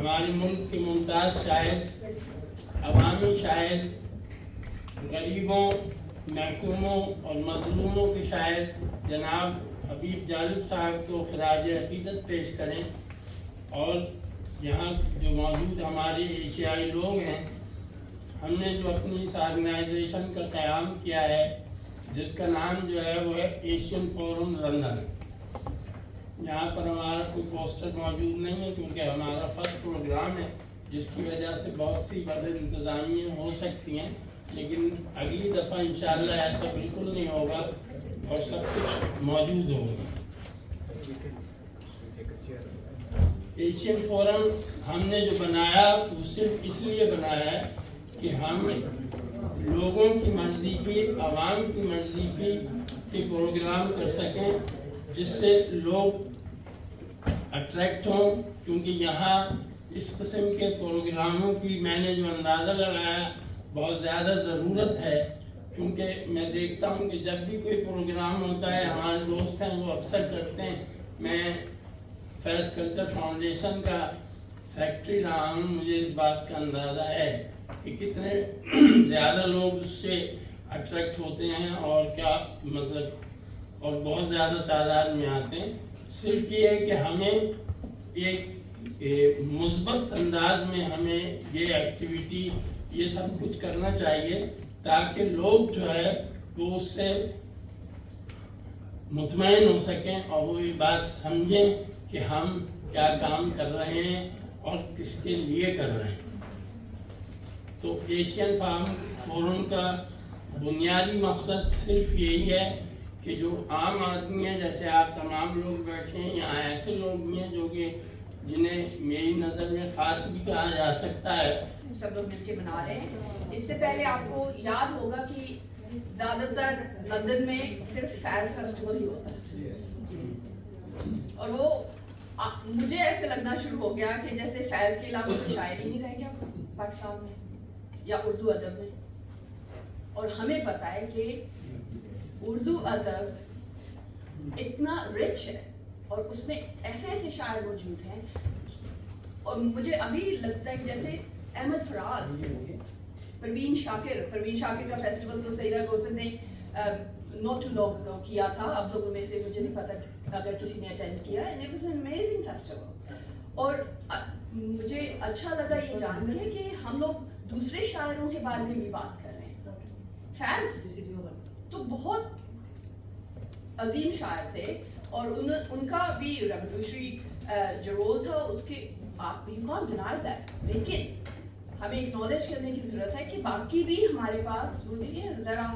ہمارے ملک کے ممتاز شاعر، عوامی شاعر، غریبوں، محکوموں اور مظلوموں کے شاعر جناب حبیب جالب صاحب کو خراج عقیدت پیش کریں، اور یہاں جو موجود ہمارے ایشیائی لوگ ہیں، ہم نے جو اپنی اس آرگنائزیشن کا قیام کیا ہے جس کا نام جو ہے وہ ہے ایشین فورم لندن. یہاں پر ہمارا کوئی پوسٹر موجود نہیں ہے کیونکہ ہمارا فرسٹ پروگرام ہے، جس کی وجہ سے بہت سی بد انتظامیاں ہو سکتی ہیں، لیکن اگلی دفعہ انشاءاللہ ایسا بالکل نہیں ہوگا اور سب کچھ موجود ہوگا. ایشین فورم ہم نے جو بنایا وہ صرف اس لیے بنایا ہے کہ ہم لوگوں کی مرضی کی، عوام کی مرضی کے پروگرام کر سکیں جس سے لوگ اٹریکٹ ہوں، کیونکہ یہاں اس قسم کے پروگراموں کی میں نے جو اندازہ لگایا بہت زیادہ ضرورت ہے. کیونکہ میں دیکھتا ہوں کہ جب بھی کوئی پروگرام ہوتا ہے، ہمارے دوست ہیں وہ اکثر کرتے ہیں. میں فیض کلچر فاؤنڈیشن کا سیکرٹری رہا ہوں، مجھے اس بات کا اندازہ ہے کہ کتنے زیادہ لوگ اس سے اٹریکٹ ہوتے ہیں اور کیا مطلب، اور بہت زیادہ تعداد میں آتے ہیں. صرف یہ ہے کہ ہمیں ایک مثبت انداز میں ہمیں یہ ایکٹیویٹی، یہ سب کچھ کرنا چاہیے تاکہ لوگ جو ہے وہ اس سے مطمئن ہو سکیں اور وہ یہ بات سمجھیں کہ ہم کیا کام کر رہے ہیں اور کس کے لیے کر رہے ہیں. تو ایشین فورم کا بنیادی مقصد صرف یہی ہے کہ جو عام آدمی ہیں، جیسے آپ تمام لوگ بیٹھے ہیں یہاں، ایسے لوگ بھی ہیں جو کہ جنہیں میری نظر میں خاص بھی کہا جا سکتا ہے. سب لوگ مل کے منا رہے ہیں. اس سے پہلے آپ کو یاد ہوگا کہ زیادہ تر لندن میں صرف فیض فیسٹیول ہی ہوتا ہے، اور وہ مجھے ایسے لگنا شروع ہو گیا کہ جیسے فیض کے علاوہ کوئی شاعر ہی نہیں رہ گیا پاکستان میں یا اردو ادب میں. اور ہمیں پتہ ہے کہ اردو ادب اتنا رچ ہے اور اس میں ایسے ایسے شاعر موجود ہیں. اور مجھے ابھی لگتا ہے کہ جیسے احمد فراز، پروین شاکر کا فیسٹیول تو سیدہ گوسن نے نوٹ ٹو لوگ کیا تھا. اب لوگوں میں سے مجھے نہیں پتا اگر کسی نے اٹینڈ کیا. And it was an amazing festival. اور مجھے اچھا لگا یہ جان کے کہ ہم لوگ دوسرے شاعروں کے بارے میں بھی بات کر رہے ہیں. فیض تو بہت عظیم شاعر تھے اور ان کا بھی ریولیوشنری جو رول تھا اس کے آپ یو کانٹ ڈینائی دیٹ. لیکن ہمیں اکنالج کرنے کی ضرورت ہے کہ باقی بھی ہمارے پاس وہ دیکھیے ذرا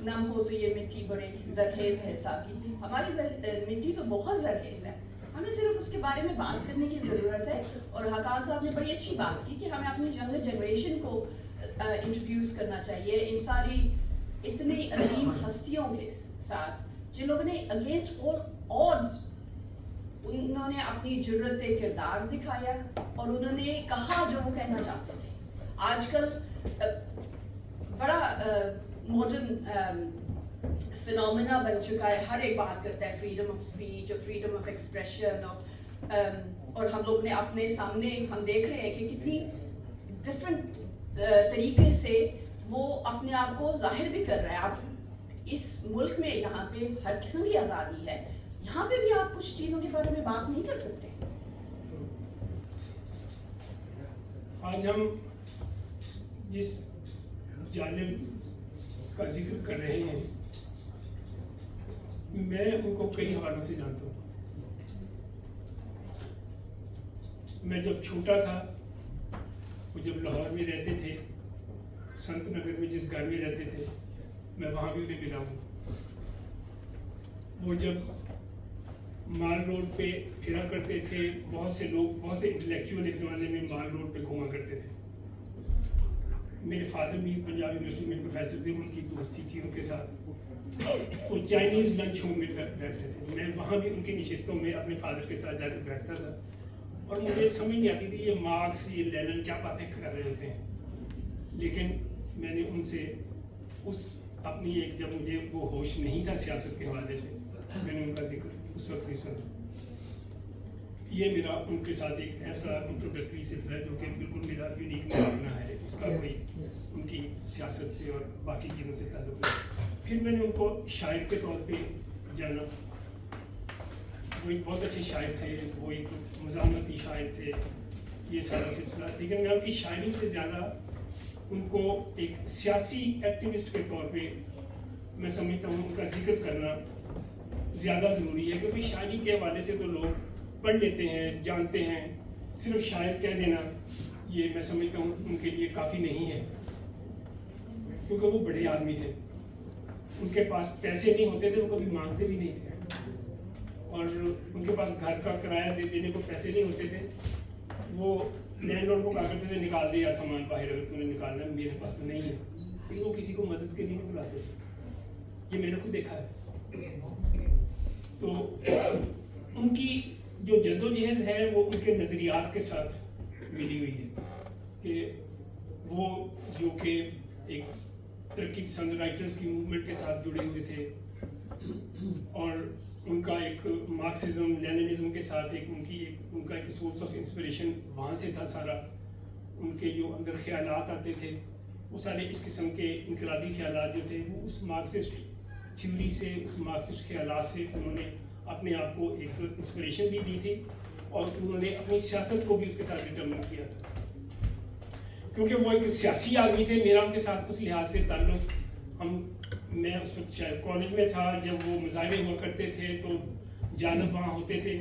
نم ہو تو یہ مٹی بڑے زرخیز ہے ساقی جی. ہماری مٹی تو بہت زرخیز ہے، ہمیں صرف اس کے بارے میں بات کرنے کی ضرورت ہے. اور حقان صاحب نے بڑی اچھی بات کی کہ ہمیں اپنی ینگر جنریشن کو انٹروڈیوس کرنا چاہیے ان ساری اتنی عظیم ہستیوں کے ساتھ جن لوگوں نے اگینسٹ آل آڈز انہوں نے اپنی جرت کردار دکھایا اور انہوں نے کہا جو وہ کہنا چاہتے تھے. آج کل بڑا ماڈرن فینومینا بن چکا ہے، ہر ایک بات کرتا ہے فریڈم آف اسپیچ اور فریڈم آف ایکسپریشن. اور ہم لوگ نے اپنے سامنے ہم دیکھ رہے ہیں کہ کتنی ڈفرینٹ طریقے سے وہ اپنے آپ کو ظاہر بھی کر رہا ہے. آپ اس ملک میں یہاں پہ ہر قسم کی آزادی ہے، یہاں پہ بھی آپ کچھ چیزوں کے بارے میں بات نہیں کر سکتے. آج ہم جس جانب کا ذکر کر رہے ہیں میں ان کو کئی حوالوں سے جانتا ہوں. میں جب چھوٹا تھا، وہ جب لاہور میں رہتے تھے، سنت نگر میں جس گھر میں رہتے تھے، میں وہاں بھی انہیں ملا ہوں. وہ جب مال روڈ پہ پھرا کرتے تھے، بہت سے لوگ، بہت سے انٹلیکچوئل ایک زمانے میں مال روڈ پہ گھوما کرتے تھے. میرے فادر بھی پنجاب یونیورسٹی میں پروفیسر تھے، ان کی دوستی تھی ان کے ساتھ. وہ چائنیز لنچ ہوم میں بیٹھتے تھے، میں وہاں بھی ان کی نشستوں میں اپنے فادر کے ساتھ جا کے بیٹھتا تھا. اور مجھے سمجھ نہیں آتی تھی یہ مارکس، یہ لینن کیا باتیں کر رہے ہوتے ہیں. لیکن میں نے ان سے اس اپنی ایک، جب مجھے وہ ہوش نہیں تھا سیاست کے حوالے سے، میں نے ان کا ذکر اس وقت نہیں سنا. ये मेरा उनके साथ एक ऐसा इंट्रोडक्टरी सिलसिला है जो कि बिल्कुल मेरा यूनिक मानना है, इसका कोई उनकी सियासत से और बाकी चीज़ों से ताल्लुक नहीं। फिर मैंने उनको शायर के तौर पे जाना। वो एक बहुत अच्छे शायर थे, वो एक मज़ाहमती शायर थे, ये सारा सिलसिला। लेकिन मैं उनकी शायरी से ज़्यादा उनको एक सियासी एक्टिविस्ट के तौर पे मैं समझता हूँ उनका जिक्र करना ज़्यादा ज़रूरी है, क्योंकि शायरी के हवाले से तो लोग पढ़ लेते हैं, जानते हैं, सिर्फ शायर कह देना ये मैं समझता हूँ उनके लिए काफ़ी नहीं है, क्योंकि वो बड़े आदमी थे, उनके पास पैसे नहीं होते थे, वो कभी मांगते भी नहीं थे, और उनके पास घर का किराया देने को पैसे नहीं होते थे। वो लैंडलॉर्ड को कहा करते थे निकाल दे यार सामान बाहर, अगर तूने निकालना है, मेरे पास तो नहीं है, लेकिन वो किसी को मदद के लिए नहीं बुलाते थे, ये मैंने खुद देखा है। तो उनकी जो जद्दोजहद है वो उनके नज़रियात के साथ मिली हुई है, कि वो जो कि एक तरक्की पसंद राइटर्स की मूवमेंट के साथ जुड़े हुए थे, और उनका एक मार्क्सिज्म लेनिनिज्म के साथ एक उनका एक सोर्स ऑफ इंस्पिरेशन वहाँ से था सारा। उनके जो अंदर ख्यालात आते थे वो सारे इस किस्म के इनकलाबी ख्यालात जो थे वो उस मार्क्सिस्ट थ्योरी से, उस मार्क्सिस्ट ख्यालात से उन्होंने अपने आप को एक इंस्पिरेशन भी दी थी, और उन्होंने अपनी सियासत को भी उसके साथ डिटर्मिन किया था, क्योंकि वो एक सियासी आदमी थे। मेरा उनके साथ उस लिहाज से ताल्लुक, मैं उस वक्त शायद कॉलेज में था, जब वो मुजाहरे हुआ करते थे तो जानब वहाँ होते थे,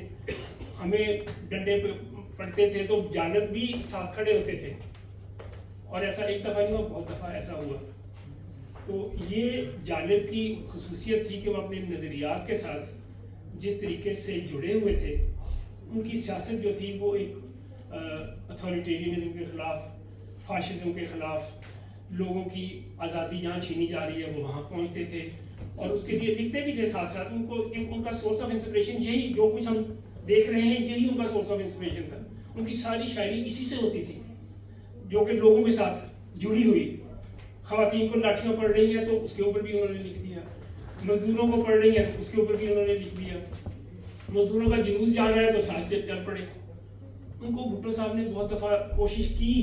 हमें डंडे पे पड़ते थे तो जानब भी साथ खड़े होते थे, और ऐसा एक दफ़ा नहीं हुआ, बहुत दफ़ा ऐसा हुआ। तो ये जानब की खसूसियत थी कि वो अपने नज़रियात के साथ जिस तरीके से जुड़े हुए थे, उनकी सियासत जो थी वो एक अथॉरिटेरियनिज्म के ख़िलाफ़, फाशिज़म के ख़िलाफ़, लोगों की आज़ादी जहाँ छीनी जा रही है वो वहाँ पहुँचते थे, और उसके लिए लिखते भी थे साथ साथ। उनका सोर्स ऑफ इंस्पिरेशन यही, जो कुछ हम देख रहे हैं यही उनका सोर्स ऑफ इंस्पिरेशन था। उनकी सारी शायरी इसी से होती थी, जो कि लोगों के साथ जुड़ी हुई। ख़वातीन को लाठियाँ पड़ रही हैं तो उसके ऊपर भी उन्होंने लिख दिया, मजदूरों को पड़ रही है तो उसके ऊपर भी उन्होंने लिख दिया, मजदूरों का जुलूस जा रहा है तो साथ चल पड़े। उनको भुट्टो साहब ने बहुत दफ़ा कोशिश की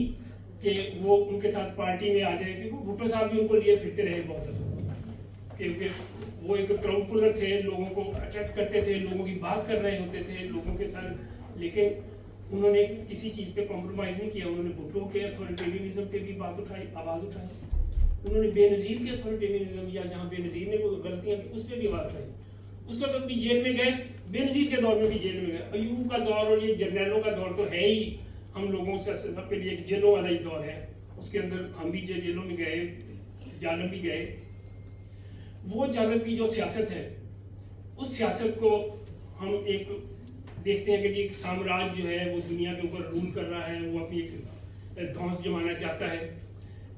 कि वो उनके साथ पार्टी में आ जाए, क्योंकि भुट्टो साहब भी उनको लिए फिरते रहे बहुत दफ़ा, क्योंकि वो एक क्राउड पुलर थे, लोगों को अट्रैक्ट करते थे, लोगों की बात कर रहे होते थे लोगों के साथ, लेकिन उन्होंने किसी चीज़ पे कॉम्प्रोमाइज़ नहीं किया। उन्होंने भुट्टो के अथॉरिटेरियनिज्म पे भी बात उठाई, आवाज़ उठाई, उन्होंने बेनज़ीर के अथॉरिटेरियनिज्म या जहाँ बेनज़ीर ने कोई गलतियाँ की उस पर भी आवाज़ उठाई। उस वक्त भी जेल में गए, बेनज़ीर के दौर में भी जेल में गए। अयूब का दौर और ये जर्नैलों का दौर तो है ही हम लोगों से सबके लिए एक जेलों वाला ही दौर है, उसके अंदर हम भी जेलों में गए, जानब भी गए। वो जानब की जो सियासत है, उस सियासत को हम एक देखते हैं कि एक साम्राज्य जो है वो दुनिया के ऊपर रूल कर रहा है, वो अपनी एक धौंस जमाना चाहता है।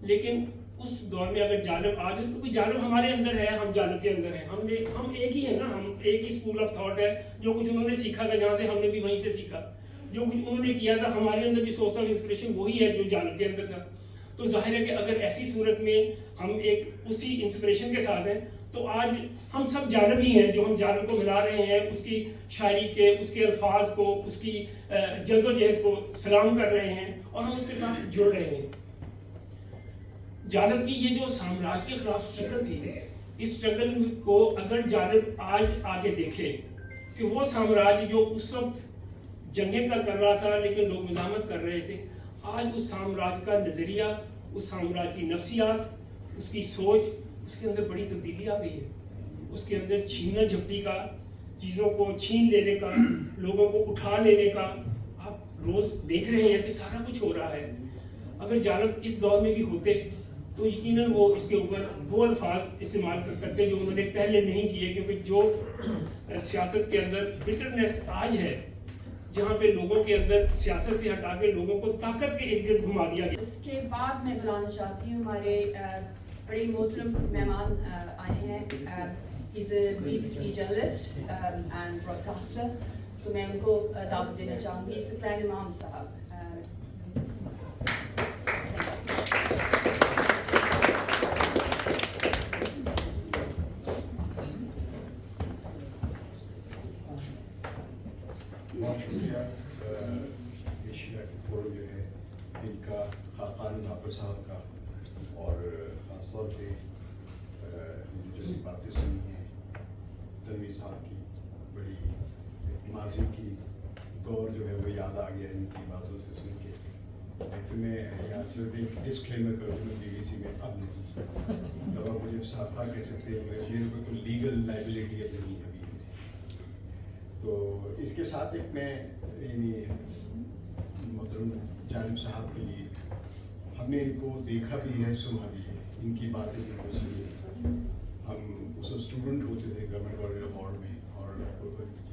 लेकिन उस दौर में अगर जानब आ जाए, क्योंकि जानब हमारे अंदर है, हम जानब के अंदर हैं, हम एक ही है ना, हम एक ही स्कूल ऑफ थॉट है। जो कुछ उन्होंने सीखा था जहाँ से, हमने भी वहीं से सीखा। जो कुछ उन्होंने किया था, हमारे अंदर भी सोर्स ऑफ इंस्पिरेशन वही है जो जानब के अंदर था। तो जाहिर है कि अगर ऐसी सूरत में हम एक उसी इंस्पिरेशन के साथ हैं, तो आज हम सब जानब ही हैं, जो हम जानब को मिला रहे हैं, उसकी शायरी के, उसके अल्फाज को, उसकी जद्दोजहद को सलाम कर रहे हैं, और हम उसके साथ जुड़ रहे हैं। जानब की ये जो साम्राज्य के खिलाफ स्ट्रगल थी, इस स्ट्रगल को अगर जानब आज आगे देखे कि वो साम्राज्य जो उस वक्त जंगें कर रहा था लेकिन लोग मज़ामत कर रहे थे, आज उस साम्राज्य का नज़रिया, उस साम्राज्य की नफ्सियात, उसकी सोच, उसके अंदर बड़ी तब्दीली आ गई है। उसके अंदर छीना झपटी का, चीज़ों को छीन लेने का, लोगों को उठा लेने का आप रोज़ देख रहे हैं कि सारा कुछ हो रहा है। अगर जानब इस दौर में भी होते तो यकीनन वो इसके ऊपर वो अल्फाज इस्तेमाल करते जो उन्होंने पहले नहीं किए, क्योंकि जो सियासत के अंदर बिटरनेस आज है, जहाँ पे लोगों के अंदर सियासत से हटा के लोगों को ताकत के इर्द गिर्द घुमा दिया गया। इसके बाद मैं बुलाना चाहती हूँ हमारे बड़े मोहतरम मेहमान आए हैं। He's a BBC journalist and broadcaster, तो मैं उनको दावत देना चाहूँगी। सत्तार इमाम साहब। बहुत शुक्रिया एशिया के फोरम जो है इनका खाकान नापर साहब का, और ख़ास तौर पे जो बातें सुनी हैं तनवीर साहब की, बड़ी माजी की दौर जो है वो याद आ गया इनकी बातों से सुन के। लेकिन मैं यहाँ सिर्फ एक डिस्क्लेमर करूँ BBC में अब नहीं, तब आप मुझे साफा कह सकते हैं, मेरे को कोई लीगल लाइबिलिटी अब नहीं है। तो इसके साथ एक मैं यानी मोहतरम जालिम साहब के लिए, हमने इनको देखा भी है, सुना भी है, इनकी बातें भी सुनी। हम उस स्टूडेंट होते थे गवर्नमेंट कॉलेज लाहौर में, और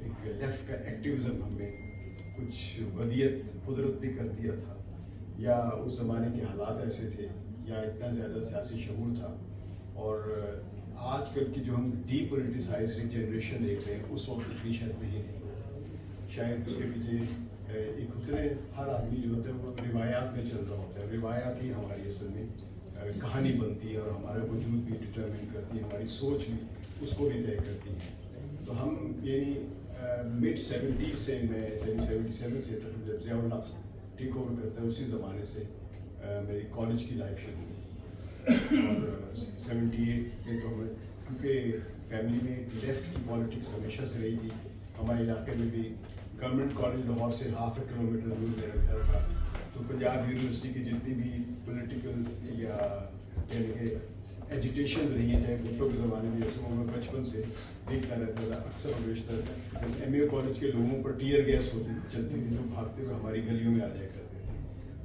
एक लेफ्ट का एक्टिविज़म हमें कुछ वदियत कुदरत ने कर दिया था, या उस ज़माने के हालात ऐसे थे, या इतना ज़्यादा सियासी शऊर था। और आजकल की जो हम डीपोलिटिसाइज्ड जनरेशन देख रहे हैं, उस वक्त इतनी शायद नहीं थी। शायद उसके पीछे एक उतने हर आदमी जो होता है वो रिवायात में चल रहा होता है, रिवायात ही हमारी असल में कहानी बनती है, और हमारा वजूद भी डिटरमिन करती है, हमारी सोच भी उसको भी तय करती है। तो हम यानी मिड 70s से, मैं 77 से तक जब ज़ियाउल हक टेक ओवर करता है, उसी ज़माने से मेरी कॉलेज की लाइफ शुरू हुई। और 78 में तो हमें, क्योंकि फैमिली में लेफ़्ट की पॉलिटिक्स हमेशा से रही थी, हमारे इलाके में भी गवर्नमेंट कॉलेज लाहौर से ½ किलोमीटर दूर मेरा घर था, तो पंजाब यूनिवर्सिटी की जितनी भी पॉलिटिकल या यानी कि एजुटेशन रही है, चाहे भुट्टो के ज़माने में, उसको मैं बचपन से देखता रहता था। अक्सर और बेशतर MA कॉलेज के लोगों पर टीयर गैस चलती थी, तो भागते हुए हमारी गलियों में आ जाया करते थे।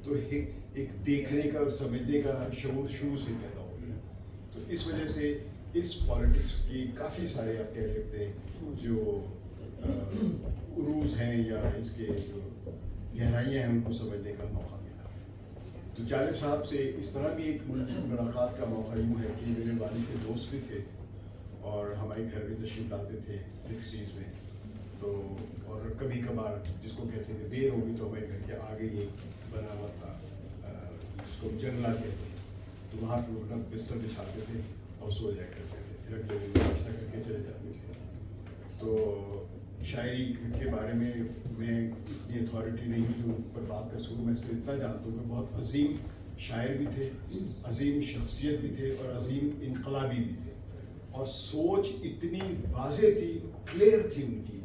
तो एक देखने का और समझने का शऊर शुरू से पैदा हो गया। तो इस वजह से इस पॉलिटिक्स की काफ़ी सारे आप कह सकते हैं जो उरूज हैं, या इसके जो गहराइयाँ हैं, उनको समझने का मौका मिला। तो जालिब साहब से इस तरह भी एक मुलाकात का मौका यूँ है कि मेरे वालिद के दोस्त भी थे, और हमारे घर भी तशरीफ लाते थे 60s में। तो और कभी कभार जिसको कहते थे देर होगी तो हमारे घर के आगे ही बना हुआ था जिसको जंगला कहते थे, तो वहाँ पर अपना बिस्तर बिछाते थे और सो जाया करते थे, फिर अगले दिन नाश्ता करके चले जाते थे। तो शायरी के बारे में मैं इतनी अथॉरिटी नहीं हूँ जो पर बात कर सकूँ। मैं सिर्फ इतना जानता हूँ कि बहुत अजीम शायर भी थे, अजीम शख्सियत भी थे, और अजीम इनकलाबी भी थे, और सोच इतनी वाज़ेह थी, क्लियर थी उनकी,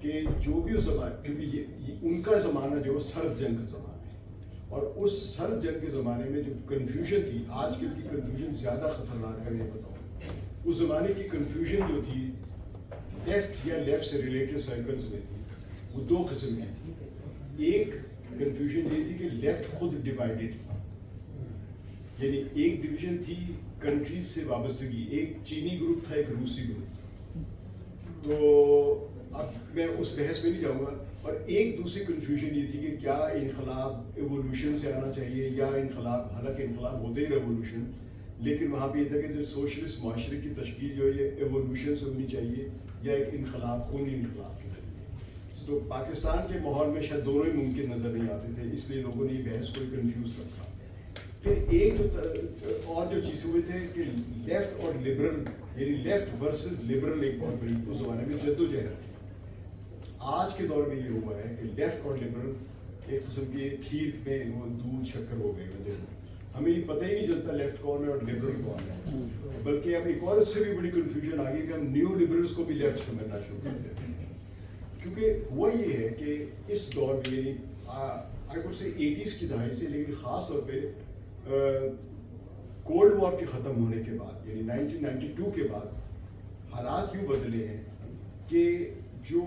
कि जो भी उस ज़माने, क्योंकि ये उनका ज़माना जो सर्द जंग का ज़माना है, और उस सर्द जंग के ज़माने में जो कन्फ्यूजन थी, आजकल की कन्फ्यूजन ज़्यादा ख़तरनाक है मैं बताऊँ। उस ज़माने की कन्फ्यूजन जो थी लेफ्ट या लेफ्ट से रिलेटेड सर्कल्स में थी, वो दो किस्म की थी। एक कन्फ्यूजन ये थी कि लेफ्ट खुद डिवाइडेड था, यानी एक डिवीजन थी कंट्रीज से वाबस्तगी, एक चीनी ग्रुप था, एक रूसी ग्रुप था। तो अब मैं उस बहस में नहीं जाऊँगा। और एक दूसरी कन्फ्यूजन ये थी कि क्या इनकलाब एवोल्यूशन से आना चाहिए, या इनकलाब, हालांकि इनकलाब होते ही रेवोल्यूशन, लेकिन वहाँ पे ये था कि जो सोशलिस्ट माशरे की तश्कील जो है ये एवोल्यूशन से होनी चाहिए, या एक इनकलाब, खूनी इनकलाब की चाहिए। तो पाकिस्तान के माहौल में शायद दोनों ही मुमकिन नज़र नहीं आते थे, इसलिए लोगों ने ये बहस को कन्फ्यूज रखा। फिर एक और जो चीज़ हुए थे कि लेफ्ट और लिबरल, यानी लेफ्ट वर्सेस लिबरल एक बहुत बड़ी उस ज़माने में जद्दोजहद थी। आज के दौर में ये हुआ है कि लेफ्ट और लिबरल एक किस्म की खीर में वो दूध शक्कर हो गए। हमें ये पता ही नहीं चलता लेफ्ट कौन है और लिबरल कौन है, बल्कि अब एक और इससे भी बड़ी कन्फ्यूजन आ गई कि हम न्यू लिबरल्स को भी लेफ्ट समझना शुरू कर देते हैं। क्योंकि हुआ ये है कि इस दौर में, यानी आई वुड से 80s की दहाई से, लेकिन ख़ास तौर पे कोल्ड वॉर के ख़त्म होने के बाद, यानी 1992 के बाद हालात यूँ बदले हैं कि जो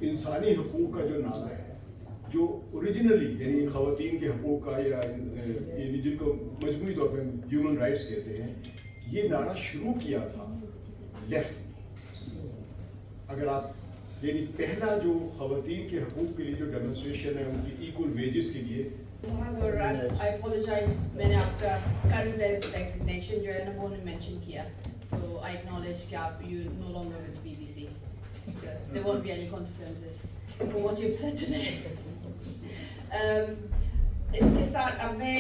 इंसानी हकूक़ का जो नारा है, जो ओरिजिनली यानी ख़वातीन के हकूक़ का, या यानी जिनको मजमूई तौर पर ह्यूमन राइट्स कहते हैं, ये नारा शुरू किया था लेफ्ट। अगर आप यानी पहला जो ख़वातीन के हकूक़ के लिए जो डेमोन्स्ट्रेशन है उनकी इक्वल वेजेस के लिए, I apologize, मैंने आपका current designation जो है ना वो नहीं mention किया, so I acknowledge कि आप you no longer with BBC, so there won't be any consequences for what you've said today. इसके साथ अब मैं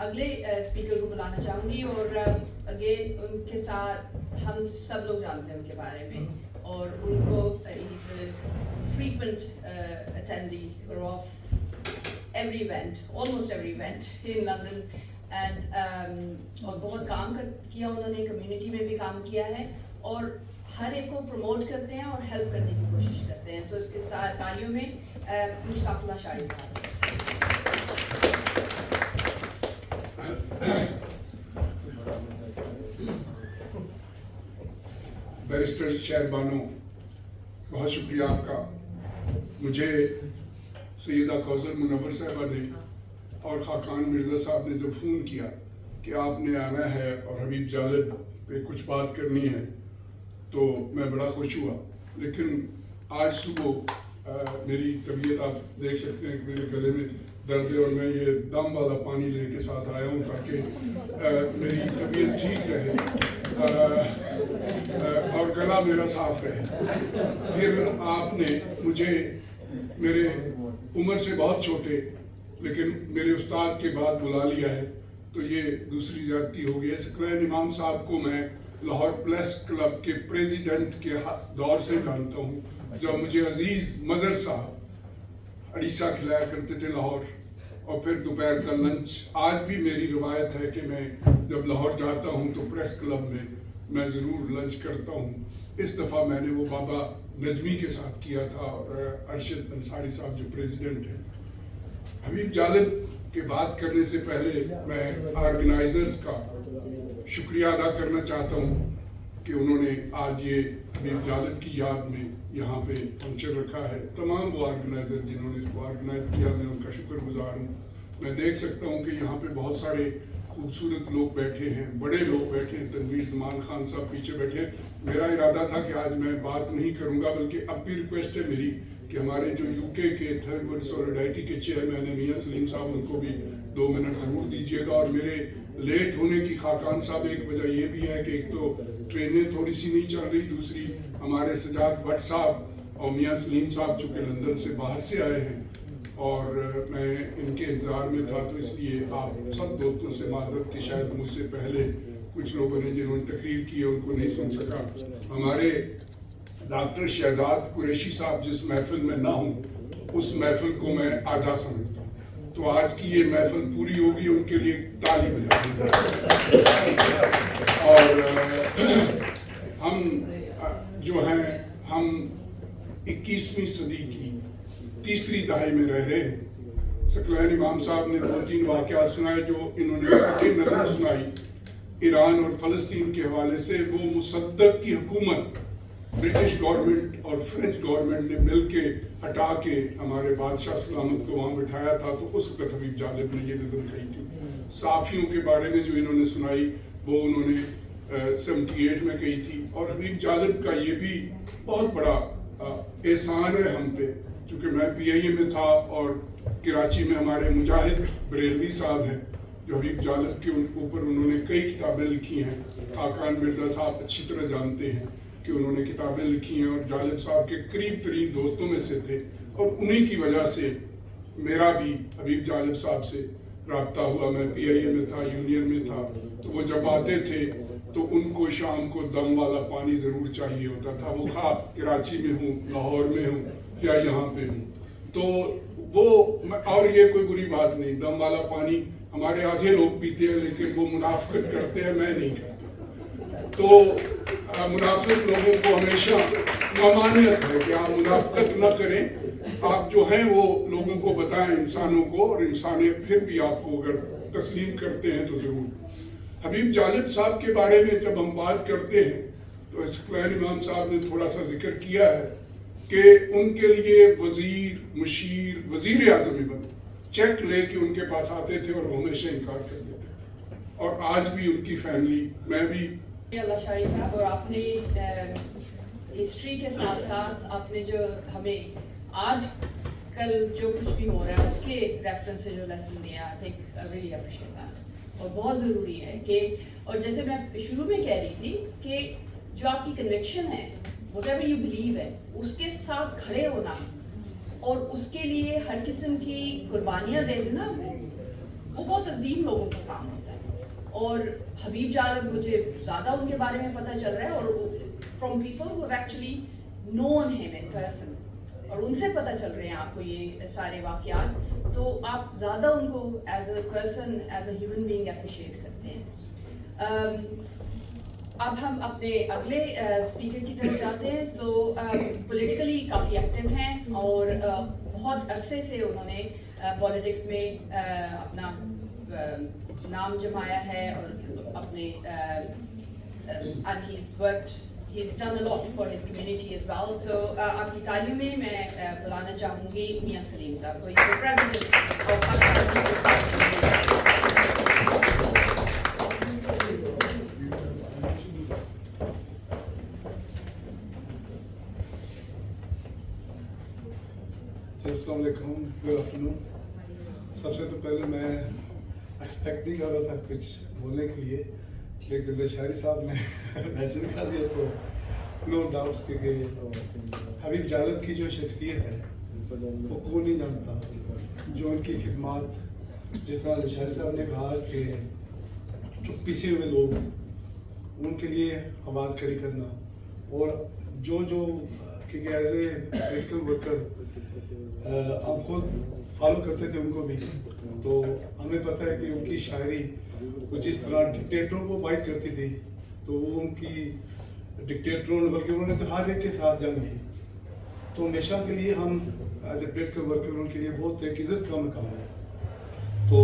अगले स्पीकर को बुलाना चाहूँगी, और अगेन उनके साथ हम सब लोग जानते हैं उनके बारे में, और उनको frequent frequent attendee of every event, almost every event in London, and اور بہت کام کیا انہوں نے, کمیونٹی میں بھی کام کیا ہے اور ہر ایک کو پروموٹ کرتے ہیں اور ہیلپ کرنے کی کوشش کرتے ہیں. سو اس کے ساتھ تالیوں میں مشتاق اللہ شاعری صاحب. بیرسٹر شہر بانو, بہت شکریہ آپ کا. مجھے سیدہ کوثر منور صاحبہ نے اور خاقان مرزا صاحب نے جب فون کیا کہ آپ نے آنا ہے اور حبیب جالب پہ کچھ بات کرنی ہے تو میں بڑا خوش ہوا. لیکن آج صبح میری طبیعت آپ دیکھ سکتے ہیں کہ میرے گلے میں درد ہے اور میں یہ دم والا پانی لے کے ساتھ آیا ہوں تاکہ میری طبیعت ٹھیک رہے اور گلا میرا صاف رہے. پھر آپ نے مجھے میرے عمر سے بہت چھوٹے لیکن میرے استاد کے بعد بلا لیا ہے تو یہ دوسری زیادتی ہو گئی ہے. ثقلین امام صاحب کو میں لاہور پریس کلب کے پریزیڈنٹ کے دور سے جانتا ہوں, جب مجھے عزیز مظہر صاحب اڑیسہ کھلایا کرتے تھے لاہور, اور پھر دوپہر کا لنچ. آج بھی میری روایت ہے کہ میں جب لاہور جاتا ہوں تو پریس کلب میں ضرور لنچ کرتا ہوں. اس دفعہ میں نے وہ بابا نجمی کے ساتھ کیا تھا اور ارشد انصاری صاحب جو پریزیڈنٹ ہیں. حبیب جالب کے بات کرنے سے پہلے میں آرگنائزرز کا شکریہ ادا کرنا چاہتا ہوں کہ انہوں نے آج یہ حبیب جالب کی یاد میں یہاں پہ فنکشن رکھا ہے. تمام وہ آرگنائزر جنہوں نے اس کو آرگنائز کیا میں ان کا شکر گزار ہوں. میں دیکھ سکتا ہوں کہ یہاں پہ بہت سارے خوبصورت لوگ بیٹھے ہیں, بڑے لوگ بیٹھے ہیں. تنویر زمان خان صاحب پیچھے بیٹھے ہیں. میرا ارادہ تھا کہ آج میں بات نہیں کروں گا, بلکہ اب بھی ریکویسٹ ہے میری کہ ہمارے جو UK کے تھرڈ ورلڈ سولیڈائٹی کے چیئرمین ہیں میاں سلیم صاحب, ان کو بھی 2 منٹ ضرور دیجیے گا. اور میرے لیٹ ہونے کی خاقان صاحب ایک وجہ یہ بھی ہے کہ ایک تو ٹرینیں تھوڑی سی نہیں چل رہی, دوسری ہمارے سجاد بٹ صاحب اور میاں سلیم صاحب چونکہ لندن سے باہر سے آئے ہیں اور میں ان کے انتظار میں تھا, تو اس لیے آپ سب دوستوں سے معذرت کہ شاید مجھ سے پہلے کچھ لوگوں نے جنہوں نے تقریر کی ہے ان کو نہیں سن سکا. ہمارے ڈاکٹر شہزاد قریشی صاحب جس محفل میں نہ ہوں اس محفل کو میں آدھا سمجھتا ہوں, تو آج کی یہ محفل پوری ہوگی, ان کے لیے تالی بجائیں. اور ہم جو ہیں ہم 21ویں صدی کی تیسری دہائی میں رہ رہے ہیں. ثقلین امام صاحب نے 2-3 واقعات سنائے جو انہوں نے سچی نظر سنائی ایران اور فلسطین کے حوالے سے. وہ مصدق کی حکومت برٹش گورنمنٹ اور فرینچ گورنمنٹ نے مل کے ہٹا کے ہمارے بادشاہ سلامت کو وہاں بٹھایا تھا, تو اس وقت حبیب جالب نے یہ نظم کہی تھی. صحافیوں کے بارے میں جو انہوں نے سنائی وہ انہوں نے 78 میں کہی تھی. اور حبیب جالب کا یہ بھی بہت بڑا احسان ہے ہم پہ, چونکہ میں PIA میں تھا اور کراچی میں ہمارے مجاہد بریلوی صاحب ہیں جو حبیب جالب کے اوپر انہوں نے کئی کتابیں لکھی ہیں. خاقان مرزا صاحب اچھی طرح جانتے ہیں کہ انہوں نے کتابیں لکھی ہیں اور جالب صاحب کے قریب ترین دوستوں میں سے تھے, اور انہی کی وجہ سے میرا بھی حبیب جالب صاحب سے رابطہ ہوا. میں PIA میں تھا, یونین میں تھا, تو وہ جب آتے تھے تو ان کو شام کو دم والا پانی ضرور چاہیے ہوتا تھا, وہ خواہ کراچی میں ہوں, لاہور میں ہوں یا یہاں پہ ہوں. تو وہ اور یہ کوئی بری بات نہیں, دم والا پانی ہمارے آدھے لوگ پیتے ہیں لیکن وہ منافقت کرتے ہیں, میں نہیں کرتا. تو منافق لوگوں کو ہمیشہ ممانعت ہے کہ آپ منافقت نہ کریں, آپ جو ہیں وہ لوگوں کو بتائیں, انسانوں کو, اور انسانیت پھر بھی آپ کو اگر تسلیم کرتے ہیں تو ضرور. حبیب جالب صاحب کے بارے میں جب ہم بات کرتے ہیں تو ثقلین امام صاحب نے تھوڑا سا ذکر کیا ہے کہ ان کے لیے وزیر, مشیر, وزیر اعظم بنے چیک لے کے ان کے پاس آتے تھے اور وہ ہمیشہ انکار کرتے تھے. اور آج بھی ان کی فیملی, میں بھی. اللہ شاعری صاحب, اور آپ نے ہسٹری کے ساتھ ساتھ آپ نے جو ہمیں آج کل جو کچھ بھی ہو رہا ہے اس کے ریفرنس سے جو لیسن دیا, I think I really appreciate that. اور بہت ضروری ہے کہ, اور جیسے میں شروع میں کہہ رہی تھی کہ جو آپ کی کنوکشن ہے, وٹ ایور یو بلیو ہے, اس کے ساتھ کھڑے ہونا اور اس کے لیے ہر قسم کی قربانیاں دے دینا, وہ بہت عظیم لوگوں کا کام ہوتا ہے. اور حبیب جالب مجھے زیادہ ان کے بارے میں پتہ چل رہا ہے, اور from people who have actually known him in person, और उनसे पता चल रहे हैं आपको ये सारे वाक़यात, तो आप ज़्यादा उनको as a person, as a human being appreciate करते हैं। अब हम अपने अगले स्पीकर की तरफ जाते हैं। तो पॉलिटिकली काफ़ी एक्टिव हैं और बहुत अरसे से उन्होंने पॉलिटिक्स में अपना नाम जमाया है और अपने and he's done a lot for his community as well. So आपकी तालियों में मैं बुलाना चाहूँगी मियां सलीम साहब को, he's the president of Pakistan। अस्सलाम वालेकुम, गुड आफ्टरनून। सबसे तो पहले मैं एक्सपेक्ट नहीं कर रहा था कुछ बोलने के लिए, लेकिन लशारी साहब ने मेंशन कर दिया तो नो डाउट्स कि हबीब जावेद की जो शख्सियत है वो कौन नहीं जानता, जो उनकी खिदमत, जिस तरह लशारी साहब ने कहा कि जो पिसे हुए लोग उनके लिए आवाज़ खड़ी करना, और जो क्योंकि एज ए पॉलिटिकल वर्कर हम खुद फॉलो करते थे उनको भी, तो हमें पता है कि उनकी शायरी कुछ इस तरह डिक्टेटरों को फाइट करती थी, तो वो उनकी डिक्टेटरों बल्कि उन्होंने तो हर एक के साथ जंग दी, तो हमेशा के लिए हम एज ए पॉलिटिकल वर्कर उनके लिए बहुत एक इज्जत का मकाम है। तो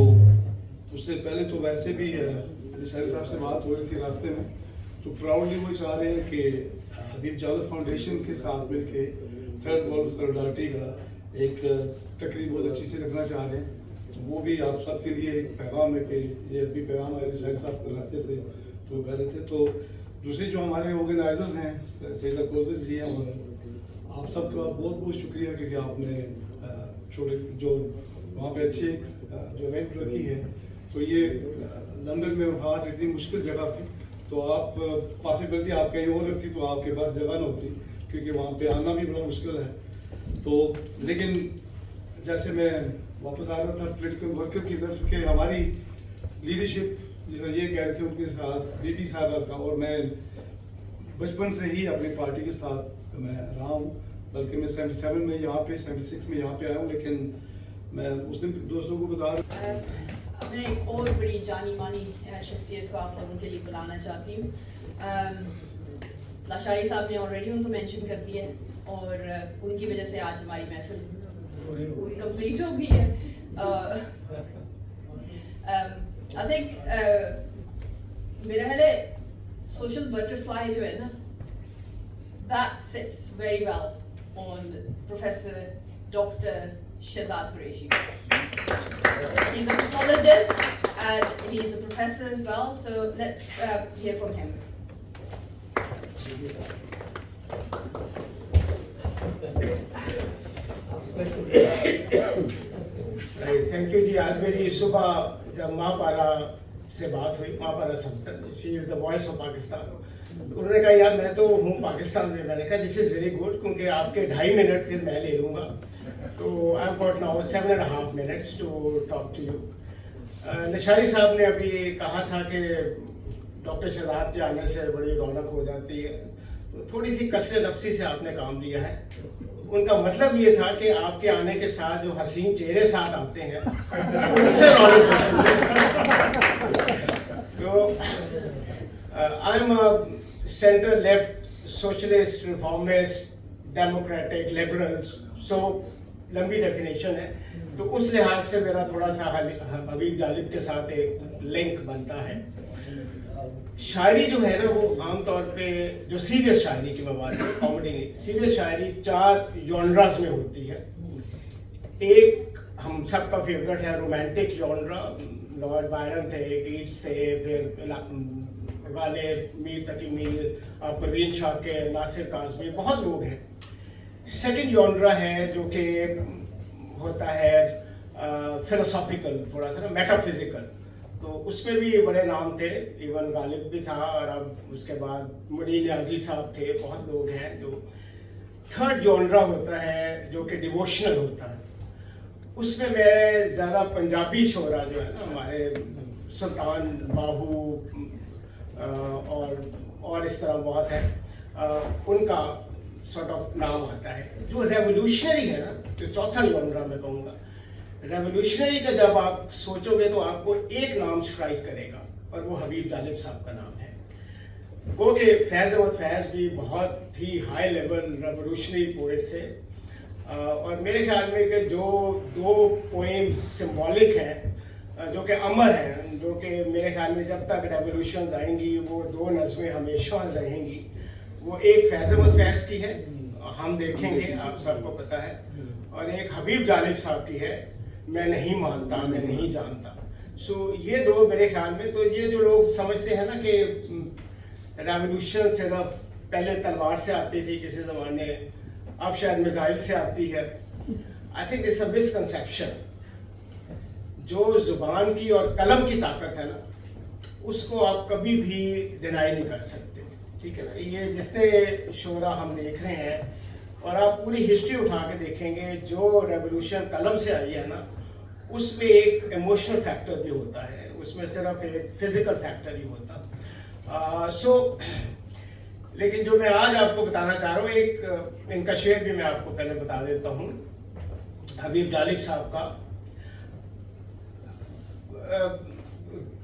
उससे पहले तो वैसे भी लशारी साहब से बात हो रही थी रास्ते में, तो प्राउडली वो चाह रहे हैं कि हबीब जावेद फाउंडेशन के साथ मिलके थर्ड वर्ल्ड सॉलिडारिटी का एक तकरीब बहुत अच्छी से रखना चाह रहे हैं। तो वो भी आप सबके लिए एक पैगाम है कि ये अभी पैगाम है लशारी साहब के रास्ते से तो कह रहे थे। तो दूसरे जो हमारे ऑर्गेनाइजर्स हैं, सैयद अकोज़र जी हैं, और आप सबका बहुत बहुत शुक्रिया कि आपने छोटे जो वहाँ पे अच्छी जो इवेंट रखी है। तो ये लंदन में और ख़ास इतनी मुश्किल जगह थी, तो आप पॉसिबिलिटी आप कहीं और रखती तो आपके पास जगह न होती, क्योंकि वहाँ पे आना भी बड़ा मुश्किल है। तो लेकिन जैसे मैं वापस आ रहा था पॉलिटिकल वर्कर की तरफ के हमारी लीडरशिप ये कह रहे थे उनके साथ बीबी साहबा का, और मैं बचपन से ही अपनी पार्टी के साथ मैं रहा हूँ, बल्कि मैं 77 में यहाँ पे 76 में यहाँ पे आया हूँ, लेकिन मैं उस दिन दोस्तों को बता रहा मैं एक और बड़ी जानी मानी शख्सियत को आप लोगों के लिए बुलाना चाहती हूँ। लशारी साहब ने ऑलरेडी उनको मेंशन कर दिया है, और उनकी वजह से आज हमारी महफिल कंप्लीट हो गई है। आई थिंक मेरा ख्याल है सोशल बटरफ्लाई जो है ना, that sits very well on professor doctor Shehzad Qureshi. He's a pathologist and he's a professor as well, so let's hear from him. Thank you ji. आज मेरी सुबह जब माँ पारा से बात हुई, माँ पारा सल्तन, she is the voice of Pakistan, उन्होंने कहा यार मैं तो हूँ पाकिस्तान में। मैंने कहा दिस इज़ वेरी गुड, क्योंकि आपके 2.5 मिनट फिर मैं ले लूँगा, तो I have got now 7.5 minutes to talk to you. Lashari साहब ने अभी कहा था कि डॉक्टर शहजाद के आने से बड़ी रौनक हो जाती है, तो थोड़ी सी कसरे नफसी से आपने काम लिया है। उनका मतलब ये था कि आपके आने के साथ जो हसीन चेहरे साथ आते हैं उनसे रौनक होती है। तो I am centre left socialist reformist democratic liberals, so लंबी डेफिनेशन है, तो उस लिहाज से मेरा थोड़ा सा हबीब जावेद के साथ एक लिंक बनता है। शायरी जो है ना, वो आमतौर पे जो सीरियस शायरी की मैं बात करूँ, कॉमेडी नहीं, सीरियस शायरी 4 जॉनरास में होती है। एक हम सबका फेवरेट है रोमांटिक जॉनरा, लॉर्ड बायरन थे, कीट्स थे, फिर गालिब, मीर तकी मीर, परवीन शाकिर, नासिर काज़मी, बहुत लोग हैं। सेकंड जॉनरा है जो कि होता है फिलोसॉफिकल, थोड़ा सा ना मेटाफिजिकल, तो उसमें भी बड़े नाम थे, इवन गालिब भी था, और अब उसके बाद मुनीर नियाज़ी साहब थे, बहुत लोग हैं। जो थर्ड जॉनरा होता है जो कि डिवोशनल होता है, उसमें मैं ज़्यादा पंजाबी शोरा जो है ना, हमारे सुल्तान बाहू और इस तरह बहुत है, उनका सॉर्ट ऑफ नाम आता है। जो रेवोल्यूशनरी है ना, जो चौथा जॉनरा मैं कहूँगा, रेवोल्यूशनरी का जब आप सोचोगे तो आपको एक नाम स्ट्राइक करेगा और वो हबीब जालिब साहब का नाम है। गो के फैज़ अहमद फैज़ भी बहुत ही हाई लेवल रेवोल्यूशनरी पोइट थे, और मेरे ख्याल में कि जो दो पोएम्स सिंबॉलिक हैं, जो कि अमर हैं, जो कि मेरे ख्याल में जब तक रेवोल्यूशन आएंगी वो दो नज़में हमेशा रहेंगी, वो एक फैज़ अहमद फैज़ की है, हम देखेंगे, आप सबको पता है, और एक हबीब जालिब साहब की है, मैं नहीं मानता मैं नहीं जानता। सो ये दो मेरे ख्याल में, तो ये जो लोग समझते हैं ना कि रेवोल्यूशन सिर्फ पहले तलवार से आती थी किसी ज़माने, अब शायद मिसाइल से आती है, I think this a misconception. जो ज़ुबान की और कलम की ताकत है ना, उसको आप कभी भी डिनाई नहीं कर सकते, ठीक है ना। ये जितने शोरा हम देख रहे हैं और आप पूरी हिस्ट्री उठा के देखेंगे, जो रेवोल्यूशन कलम से आई है ना, उसमें एक इमोशनल फैक्टर भी होता है, उसमें सिर्फ एक फिजिकल फैक्टर ही होता। लेकिन जो मैं आज आपको बताना चाह रहा हूँ, एक इनका शेर भी मैं आपको पहले बता देता हूँ, हबीब जालिब साहब का।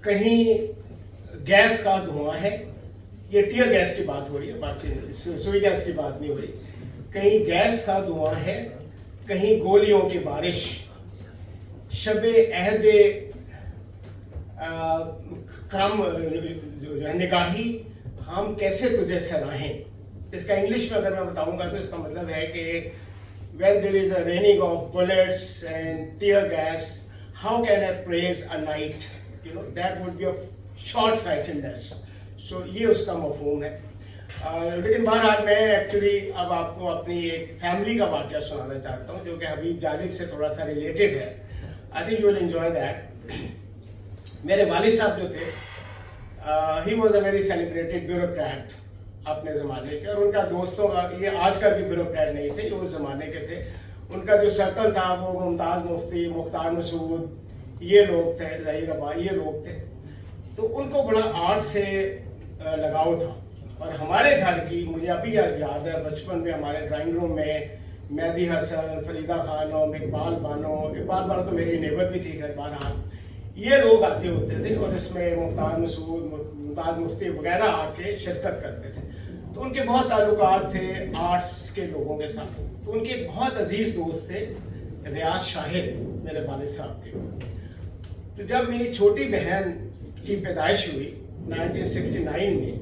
कहीं गैस का धुआं है, ये टीयर गैस की बात हो रही है, बाकी सुई गैस की बात नहीं हो रही। कहीं गैस का धुआं है, कहीं गोलियों की बारिश, शबे अहदे कम जो है निगाही, हम कैसे तुझे सराहें। इसका इंग्लिश में अगर मैं बताऊंगा तो इसका मतलब है कि when there is a raining of bullets and tear gas, how can I praise a night? You know, that would be a short-sightedness. So ये उसका मफहूम है। लेकिन बहरहाल मैं एक्चुअली अब आपको अपनी एक फैमिली का वाक़या सुनाना चाहता हूँ, जो कि हबीब जालिब से थोड़ा सा रिलेटेड है। I think you will enjoy that. मेरे वालिद साहब जो थे, he was a very celebrated bureaucrat अपने ज़माने के, और उनका दोस्तों का, ये आज का भी ब्यूरोक्रेट नहीं थे, ये उस ज़माने के थे। उनका जो सर्कल था वो मुमताज़ मुफ्ती, मुख्तार मसूद, ये लोग थे, ज़हीर अब्बा, ये लोग थे। तो उनको बड़ा आर्ट से लगाव था, और हमारे घर की, मुझे अभी याद है, बचपन में हमारे ड्राइंग रूम में मेहदी हसन, फरीदा खानम, इकबाल बानो तो मेरी नेबर भी थी घर, बहरहाल ये लोग आते होते थे, और इसमें मुख्तार मसूद, मुमताज़ मुफ्ती वगैरह आके शिरकत करते थे। तो उनके बहुत ताल्लुकात थे आर्ट्स के लोगों के साथ। तो उनके बहुत अजीज़ दोस्त थे रियाज शाहिद, मेरे वालिद साहब के। तो जब मेरी छोटी बहन की पैदाइश हुई 1969 में,